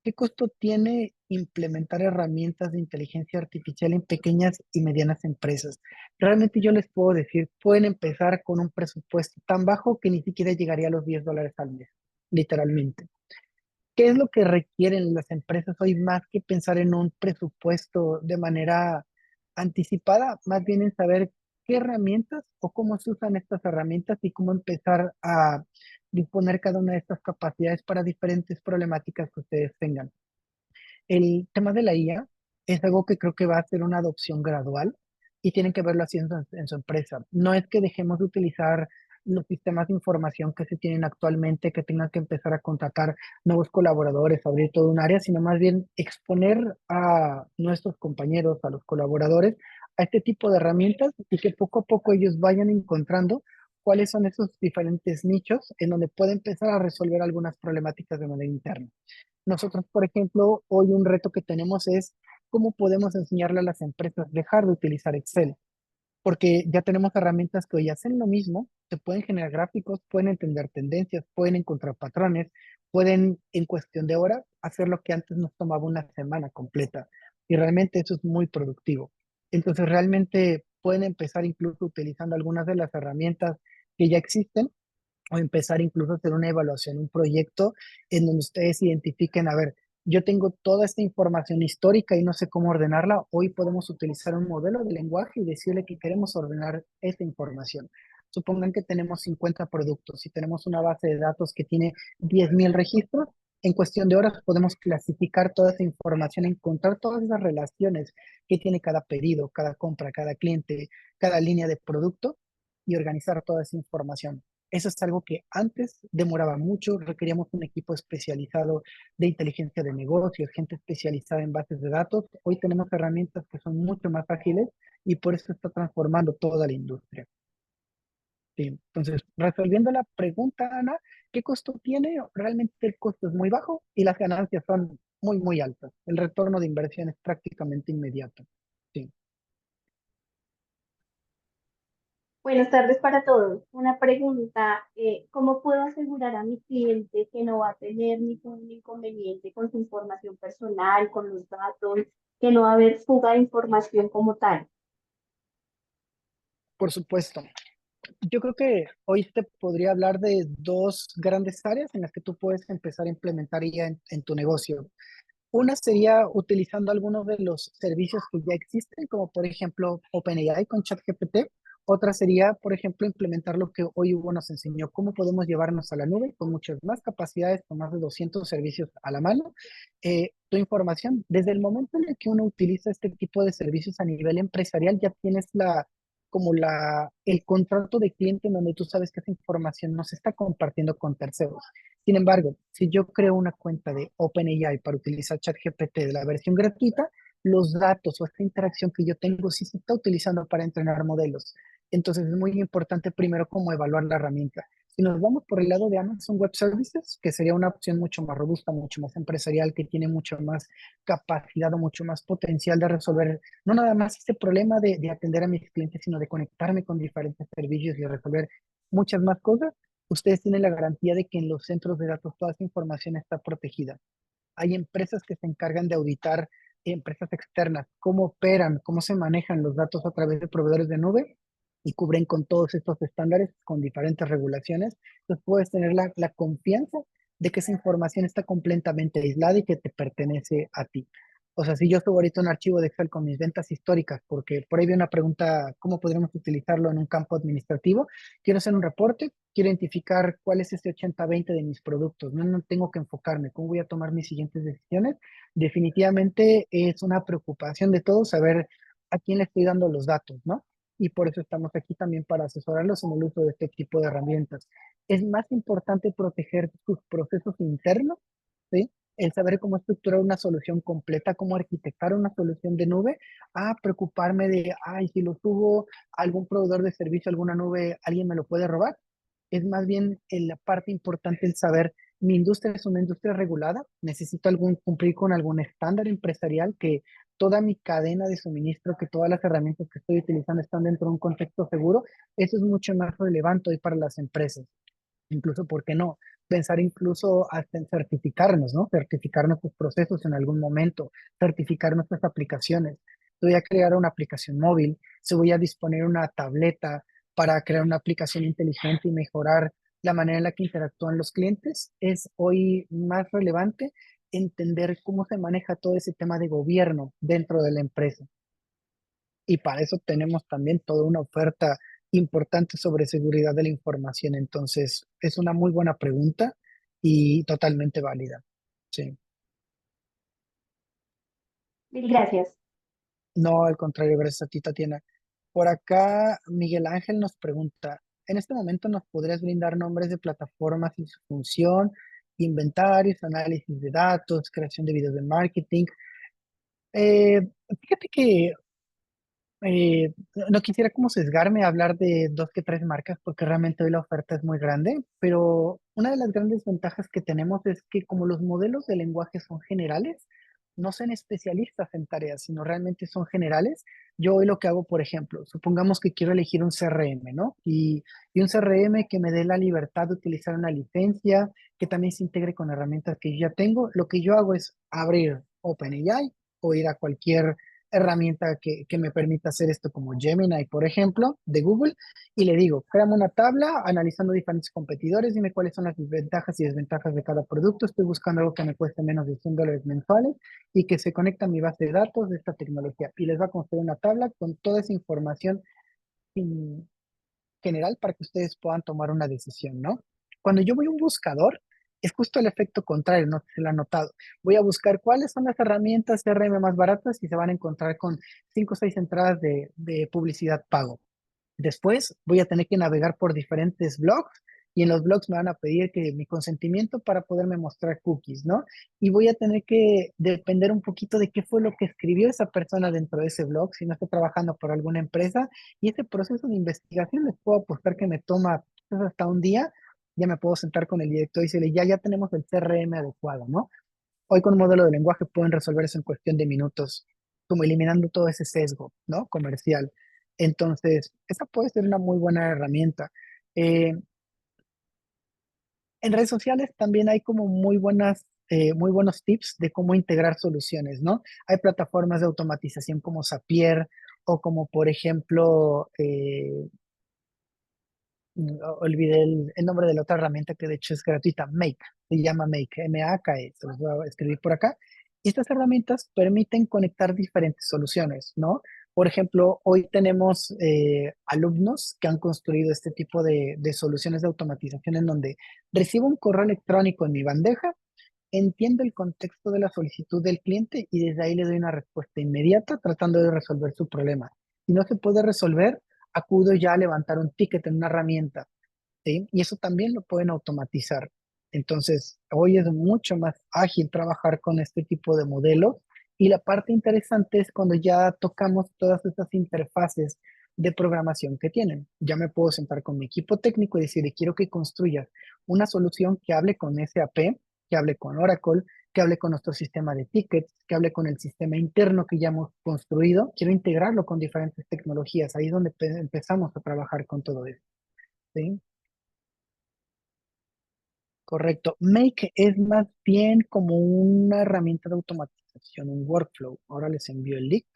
¿Qué costo tiene implementar herramientas de inteligencia artificial en pequeñas y medianas empresas? Realmente yo les puedo decir, pueden empezar con un presupuesto tan bajo que ni siquiera llegaría a los $10 al mes, literalmente. ¿Qué es lo que requieren las empresas hoy más que pensar en un presupuesto de manera anticipada? Más bien en saber qué herramientas o cómo se usan estas herramientas y cómo empezar a disponer cada una de estas capacidades para diferentes problemáticas que ustedes tengan. El tema de la IA es algo que creo que va a ser una adopción gradual. y tienen que verlo así en su empresa. No es que dejemos de utilizar los sistemas de información que se tienen actualmente, que tengan que empezar a contratar nuevos colaboradores, abrir todo un área, sino más bien exponer a nuestros compañeros, a los colaboradores, a este tipo de herramientas y que poco a poco ellos vayan encontrando cuáles son esos diferentes nichos en donde puede empezar a resolver algunas problemáticas de manera interna. Nosotros, por ejemplo, hoy un reto que tenemos es cómo podemos enseñarle a las empresas dejar de utilizar Excel, porque ya tenemos herramientas que hoy hacen lo mismo, te pueden generar gráficos, pueden entender tendencias, pueden encontrar patrones, pueden en cuestión de horas hacer lo que antes nos tomaba una semana completa. Y realmente eso es muy productivo. Entonces realmente pueden empezar incluso utilizando algunas de las herramientas que ya existen o empezar incluso a hacer una evaluación, un proyecto en donde ustedes identifiquen, a ver, yo tengo toda esta información histórica y no sé cómo ordenarla. Hoy podemos utilizar un modelo de lenguaje y decirle que queremos ordenar esta información. Supongan que tenemos 50 productos y tenemos una base de datos que tiene 10.000 registros. En cuestión de horas podemos clasificar toda esa información, encontrar todas esas relaciones que tiene cada pedido, cada compra, cada cliente, cada línea de producto y organizar toda esa información. Eso es algo que antes demoraba mucho, requeríamos un equipo especializado de inteligencia de negocios, gente especializada en bases de datos. Hoy tenemos herramientas que son mucho más ágiles y por eso está transformando toda la industria. Sí. Entonces, resolviendo la pregunta, Ana, ¿qué costo tiene? Realmente el costo es muy bajo y las ganancias son muy, muy altas. El retorno de inversión es prácticamente inmediato. Sí. Buenas tardes para todos. Una pregunta, ¿cómo puedo asegurar a mi cliente que no va a tener ningún inconveniente con su información personal, con los datos, que no va a haber fuga de información como tal? Por supuesto. Yo creo que hoy te podría hablar de dos grandes áreas en las que tú puedes empezar a implementar ya en tu negocio. Una sería utilizando algunos de los servicios que ya existen, como por ejemplo OpenAI con ChatGPT. Otra sería, por ejemplo, implementar lo que hoy Hugo nos enseñó, cómo podemos llevarnos a la nube con muchas más capacidades, con más de 200 servicios a la mano. Tu información, desde el momento en el que uno utiliza este tipo de servicios a nivel empresarial, ya tienes el contrato de cliente en donde tú sabes que esa información no se está compartiendo con terceros. Sin embargo, si yo creo una cuenta de OpenAI para utilizar ChatGPT de la versión gratuita, los datos o esta interacción que yo tengo sí se está utilizando para entrenar modelos. Entonces es muy importante primero cómo evaluar la herramienta. Si nos vamos por el lado de Amazon Web Services, que sería una opción mucho más robusta, mucho más empresarial, que tiene mucho más capacidad o mucho más potencial de resolver no nada más este problema de atender a mis clientes, sino de conectarme con diferentes servicios y resolver muchas más cosas, ustedes tienen la garantía de que en los centros de datos toda esa información está protegida. Hay empresas que se encargan de auditar, empresas externas, cómo operan, cómo se manejan los datos a través de proveedores de nube y cubren con todos estos estándares, con diferentes regulaciones. Entonces puedes tener la confianza de que esa información está completamente aislada y que te pertenece a ti. O sea, si yo subo ahorita un archivo de Excel con mis ventas históricas, porque por ahí vi una pregunta, ¿cómo podríamos utilizarlo en un campo administrativo? Quiero hacer un reporte, quiero identificar cuál es ese 80-20 de mis productos. No tengo que enfocarme, ¿cómo voy a tomar mis siguientes decisiones? Definitivamente es una preocupación de todos saber a quién le estoy dando los datos, ¿no? Y por eso estamos aquí también para asesorarlos en el uso de este tipo de herramientas. Es más importante proteger tus procesos internos, ¿sí? El saber cómo estructurar una solución completa, cómo arquitectar una solución de nube, a preocuparme de, ay, si lo subo a algún proveedor de servicio, alguna nube, alguien me lo puede robar. Es más bien en la parte importante el saber, mi industria es una industria regulada, necesito cumplir con algún estándar empresarial, que toda mi cadena de suministro, que todas las herramientas que estoy utilizando están dentro de un contexto seguro. Eso es mucho más relevante hoy para las empresas. Incluso, ¿por qué no? Pensar incluso hasta en certificarnos, ¿no? Certificar nuestros procesos en algún momento, certificar nuestras aplicaciones. Voy a crear una aplicación móvil, se voy a disponer una tableta para crear una aplicación inteligente y mejorar la manera en la que interactúan los clientes. Es hoy más relevante entender cómo se maneja todo ese tema de gobierno dentro de la empresa. Y para eso tenemos también toda una oferta importante sobre seguridad de la información. Entonces, es una muy buena pregunta y totalmente válida. Sí. Mil gracias. No, al contrario, gracias a ti, Tatiana. Por acá, Miguel Ángel nos pregunta, en este momento nos podrías brindar nombres de plataformas y su función, inventarios, análisis de datos, creación de videos de marketing. Eh, Fíjate que no quisiera como sesgarme a hablar de dos que tres marcas porque realmente hoy la oferta es muy grande, pero una de las grandes ventajas que tenemos es que como los modelos de lenguaje son generales, no son especialistas en tareas, sino realmente son generales. Yo hoy lo que hago, por ejemplo, supongamos que quiero elegir un CRM, ¿no? Y un CRM que me dé la libertad de utilizar una licencia, que también se integre con herramientas que yo ya tengo. Lo que yo hago es abrir OpenAI o ir a cualquier herramienta que me permita hacer esto como Gemini, por ejemplo, de Google, y le digo, créame una tabla analizando diferentes competidores, dime cuáles son las ventajas y desventajas de cada producto, estoy buscando algo que me cueste menos de $100 mensuales y que se conecta a mi base de datos de esta tecnología, y les va a construir una tabla con toda esa información in- general para que ustedes puedan tomar una decisión, ¿no? Cuando yo voy a un buscador, es justo el efecto contrario, no sé si lo han notado. Voy a buscar cuáles son las herramientas CRM más baratas y se van a encontrar con 5 o 6 entradas de publicidad pago. Después voy a tener que navegar por diferentes blogs y en los blogs me van a pedir que mi consentimiento para poderme mostrar cookies, ¿no? Y voy a tener que depender un poquito de qué fue lo que escribió esa persona dentro de ese blog, si no está trabajando por alguna empresa. Y ese proceso de investigación les puedo apostar que me toma quizás hasta un día. Ya me puedo sentar con el director y decirle, ya tenemos el CRM adecuado, ¿no? Hoy con un modelo de lenguaje pueden resolver eso en cuestión de minutos, como eliminando todo ese sesgo, ¿no? Comercial. Entonces, esa puede ser una muy buena herramienta. Eh, en redes sociales también hay como muy buenos tips de cómo integrar soluciones, ¿no? Hay plataformas de automatización como Zapier o como, por ejemplo, olvidé el nombre de la otra herramienta que de hecho es gratuita, Make, se llama Make, M-A-K-E, se los voy a escribir por acá. Y estas herramientas permiten conectar diferentes soluciones, ¿no? Por ejemplo, hoy tenemos alumnos que han construido este tipo de soluciones de automatización en donde recibo un correo electrónico en mi bandeja, entiendo el contexto de la solicitud del cliente y desde ahí le doy una respuesta inmediata tratando de resolver su problema. Si no se puede resolver, acudo ya a levantar un ticket en una herramienta, ¿sí? Y eso también lo pueden automatizar. Entonces, hoy es mucho más ágil trabajar con este tipo de modelos y la parte interesante es cuando ya tocamos todas estas interfaces de programación que tienen. Ya me puedo sentar con mi equipo técnico y decirle, quiero que construyas una solución que hable con SAP, que hable con Oracle, que hable con nuestro sistema de tickets, que hable con el sistema interno que ya hemos construido. Quiero integrarlo con diferentes tecnologías. Ahí es donde empezamos a trabajar con todo eso. ¿Sí? Correcto. Make es más bien como una herramienta de automatización, un workflow. Ahora les envío el link.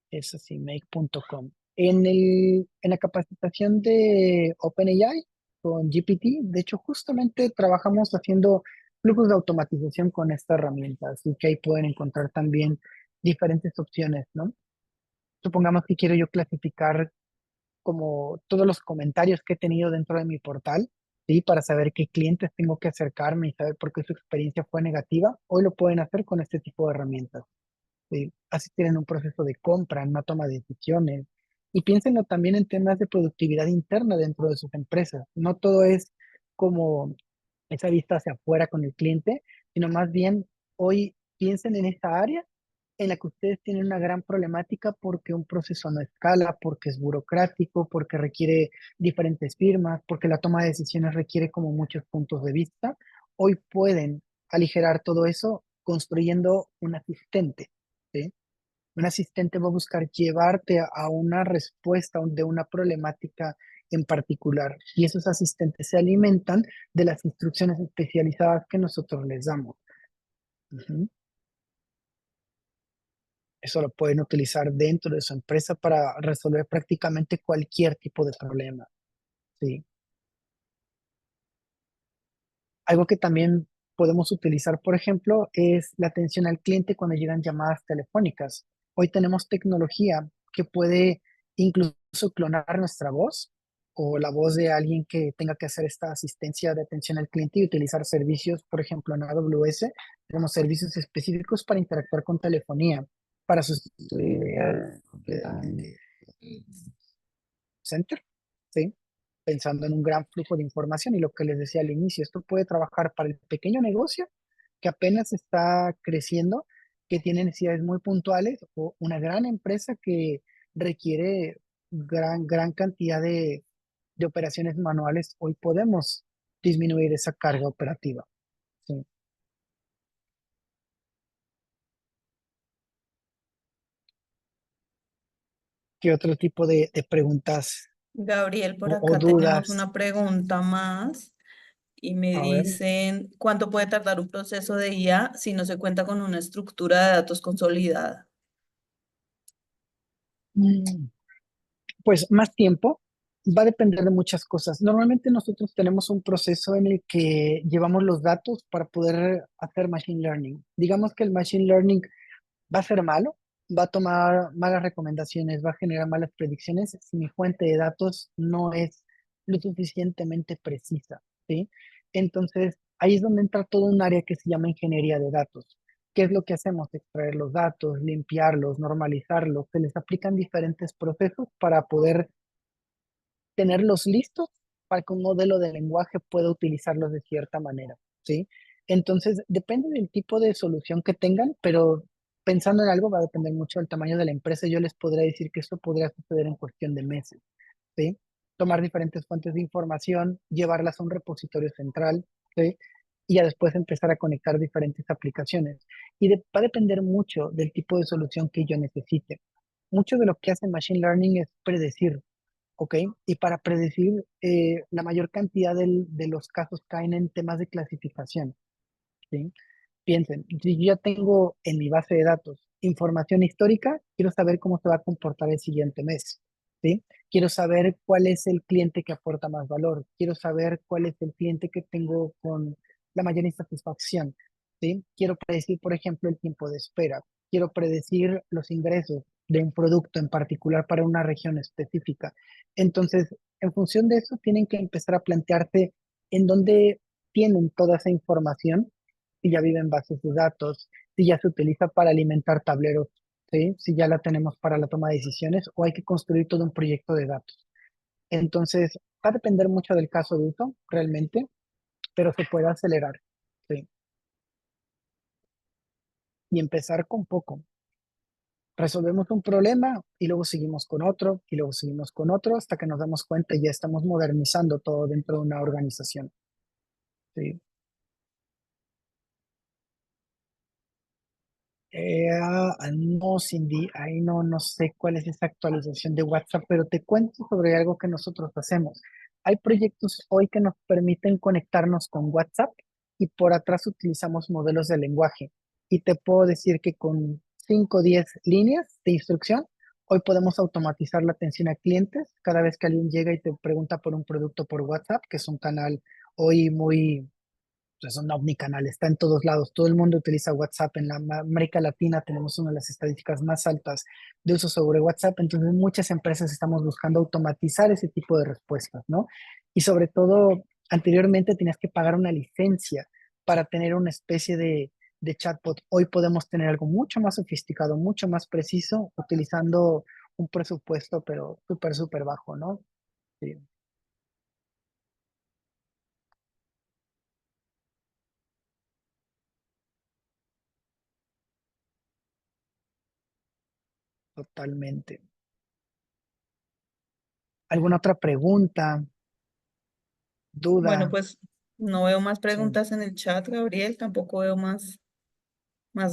Es así, make.com. En la capacitación de OpenAI con GPT, de hecho, justamente trabajamos haciendo flujos de automatización con esta herramienta, así que ahí pueden encontrar también diferentes opciones, ¿no? Supongamos que quiero yo clasificar como todos los comentarios que he tenido dentro de mi portal, ¿sí? Para saber qué clientes tengo que acercarme y saber por qué su experiencia fue negativa. Hoy lo pueden hacer con este tipo de herramientas. ¿Sí? Así tienen un proceso de compra, una toma de decisiones. Y piénsenlo también en temas de productividad interna dentro de sus empresas. No todo es como esa vista hacia afuera con el cliente, sino más bien hoy piensen en esta área en la que ustedes tienen una gran problemática porque un proceso no escala, porque es burocrático, porque requiere diferentes firmas, porque la toma de decisiones requiere como muchos puntos de vista. Hoy pueden aligerar todo eso construyendo un asistente, ¿sí? Un asistente va a buscar llevarte a una respuesta de una problemática en particular y esos asistentes se alimentan de las instrucciones especializadas que nosotros les damos. Ujú. Eso lo pueden utilizar dentro de su empresa para resolver prácticamente cualquier tipo de problema. Sí. Algo que también podemos utilizar, por ejemplo, es la atención al cliente cuando llegan llamadas telefónicas. Hoy tenemos tecnología que puede incluso clonar nuestra voz o la voz de alguien que tenga que hacer esta asistencia de atención al cliente y utilizar servicios, por ejemplo, en AWS. Tenemos servicios específicos para interactuar con telefonía, para sustituir center, ¿sí? Pensando en un gran flujo de información y lo que les decía al inicio, esto puede trabajar para el pequeño negocio que apenas está creciendo, que tiene necesidades muy puntuales, o una gran empresa que requiere gran cantidad de operaciones manuales. Hoy podemos disminuir esa carga operativa. ¿Sí? ¿Qué otro tipo de preguntas Gabriel, por o acá tenemos dudas? una pregunta más y me A ver. dicen, ¿cuánto puede tardar un proceso de IA si no se cuenta con una estructura de datos consolidada? Mm, Pues más tiempo, va a depender de muchas cosas. Normalmente nosotros tenemos un proceso en el que llevamos los datos para poder hacer machine learning. Digamos que el machine learning va a ser malo, va a tomar malas recomendaciones, va a generar malas predicciones si mi fuente de datos no es lo suficientemente precisa, ¿sí? Entonces, ahí es donde entra todo un área que se llama ingeniería de datos. ¿Qué es lo que hacemos? Extraer los datos, limpiarlos, normalizarlos. Se les aplican diferentes procesos para poder tenerlos listos para que un modelo de lenguaje pueda utilizarlos de cierta manera, ¿sí? Entonces, depende del tipo de solución que tengan, pero pensando en algo va a depender mucho del tamaño de la empresa. Yo les podría decir que esto podría suceder en cuestión de meses, ¿sí? Tomar diferentes fuentes de información, llevarlas a un repositorio central, ¿sí? Y ya después empezar a conectar diferentes aplicaciones. Y va a depender mucho del tipo de solución que yo necesite. Mucho de lo que hace Machine Learning es predecir. ¿Ok? Y para predecir, la mayor cantidad de los casos caen en temas de clasificación, ¿sí? Piensen, si yo ya tengo en mi base de datos información histórica, quiero saber cómo se va a comportar el siguiente mes, ¿sí? Quiero saber cuál es el cliente que aporta más valor, quiero saber cuál es el cliente que tengo con la mayor insatisfacción, ¿sí? Quiero predecir, por ejemplo, el tiempo de espera, quiero predecir los ingresos de un producto en particular para una región específica. Entonces, en función de eso, tienen que empezar a plantearse en dónde tienen toda esa información, si ya vive en bases de datos, si ya se utiliza para alimentar tableros, ¿sí? Si ya la tenemos para la toma de decisiones o hay que construir todo un proyecto de datos. Entonces, va a depender mucho del caso de uso, realmente, pero se puede acelerar, ¿sí? Y empezar con poco. Resolvemos un problema y luego seguimos con otro y luego seguimos con otro hasta que nos damos cuenta y ya estamos modernizando todo dentro de una organización, ¿sí? No, Cindy, ahí no sé cuál es esa actualización de WhatsApp, pero te cuento sobre algo que nosotros hacemos. Hay proyectos hoy que nos permiten conectarnos con WhatsApp y por atrás utilizamos modelos de lenguaje. Y te puedo decir que con 5 o 10 líneas de instrucción, hoy podemos automatizar la atención a clientes cada vez que alguien llega y te pregunta por un producto por WhatsApp, que es un canal hoy muy, es un omnicanal, está en todos lados. Todo el mundo utiliza WhatsApp. En la América Latina tenemos una de las estadísticas más altas de uso sobre WhatsApp. Entonces, muchas empresas estamos buscando automatizar ese tipo de respuestas, ¿no? Y sobre todo, anteriormente tenías que pagar una licencia para tener una especie de chatbot. Hoy podemos tener algo mucho más sofisticado, mucho más preciso, utilizando un presupuesto, pero súper bajo, ¿no? Sí, totalmente. ¿Alguna otra pregunta, Bueno, duda? pues no veo más Sí. preguntas en el chat, Gabriel, tampoco veo más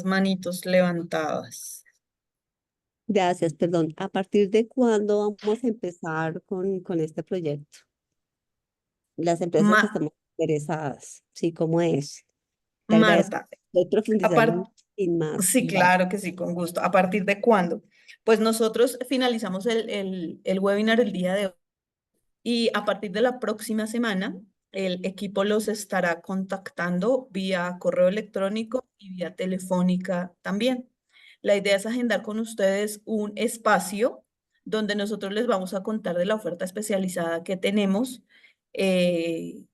manitos levantadas. Gracias, perdón. ¿A partir de cuándo vamos a empezar con este proyecto? Las empresas que Ma- estamos interesadas, ¿sí? ¿Cómo es? Te agradezco. Marta, Estoy profundizando aparte, sin más. sí, Dale. claro que sí, con gusto. ¿A partir de cuándo? Pues nosotros finalizamos el webinar el día de hoy y a partir de la próxima semana el equipo los estará contactando vía correo electrónico y vía telefónica también. La idea es agendar con ustedes un espacio donde nosotros les vamos a contar de la oferta especializada que tenemos eh,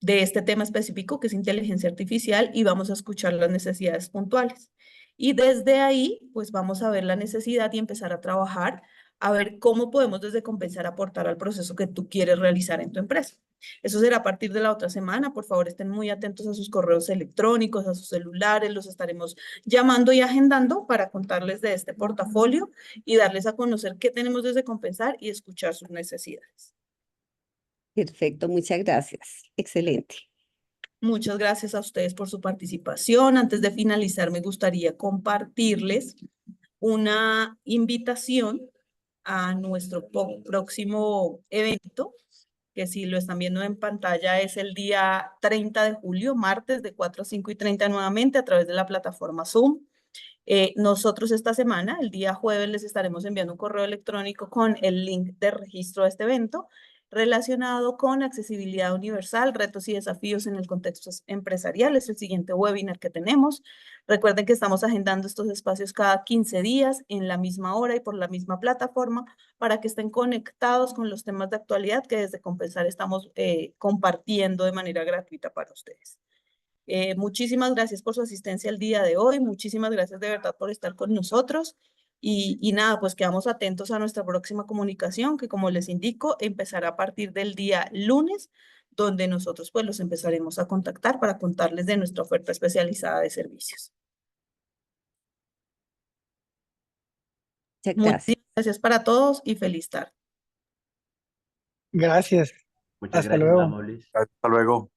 de este tema específico que es inteligencia artificial y vamos a escuchar las necesidades puntuales. Y desde ahí, pues vamos a ver la necesidad y empezar a trabajar a ver cómo podemos desde Compensar aportar al proceso que tú quieres realizar en tu empresa. Eso será a partir de la otra semana. Por favor, estén muy atentos a sus correos electrónicos, a sus celulares. Los estaremos llamando y agendando para contarles de este portafolio y darles a conocer qué tenemos desde Compensar y escuchar sus necesidades. Perfecto, muchas gracias. Excelente. Muchas gracias a ustedes por su participación. Antes de finalizar, me gustaría compartirles una invitación a nuestro próximo evento, que si lo están viendo en pantalla es el día 30 de julio, martes de 4 a 5:30 nuevamente a través de la plataforma Zoom. Nosotros esta semana, el día jueves, les estaremos enviando un correo electrónico con el link de registro a este evento relacionado con accesibilidad universal, retos y desafíos en el contexto empresarial. Es el siguiente webinar que tenemos. Recuerden que estamos agendando estos espacios cada 15 días en la misma hora y por la misma plataforma para que estén conectados con los temas de actualidad que desde Compensar estamos compartiendo de manera gratuita para ustedes. Muchísimas gracias por su asistencia el día de hoy. Muchísimas gracias de verdad por estar con nosotros. Y nada, pues quedamos atentos a nuestra próxima comunicación, que como les indico, empezará a partir del día lunes, donde nosotros pues los empezaremos a contactar para contarles de nuestra oferta especializada de servicios. Muchas gracias. Muchísimas gracias para todos y feliz tarde. Gracias. Muchas Hasta gracias, muy luego. amables. Hasta luego.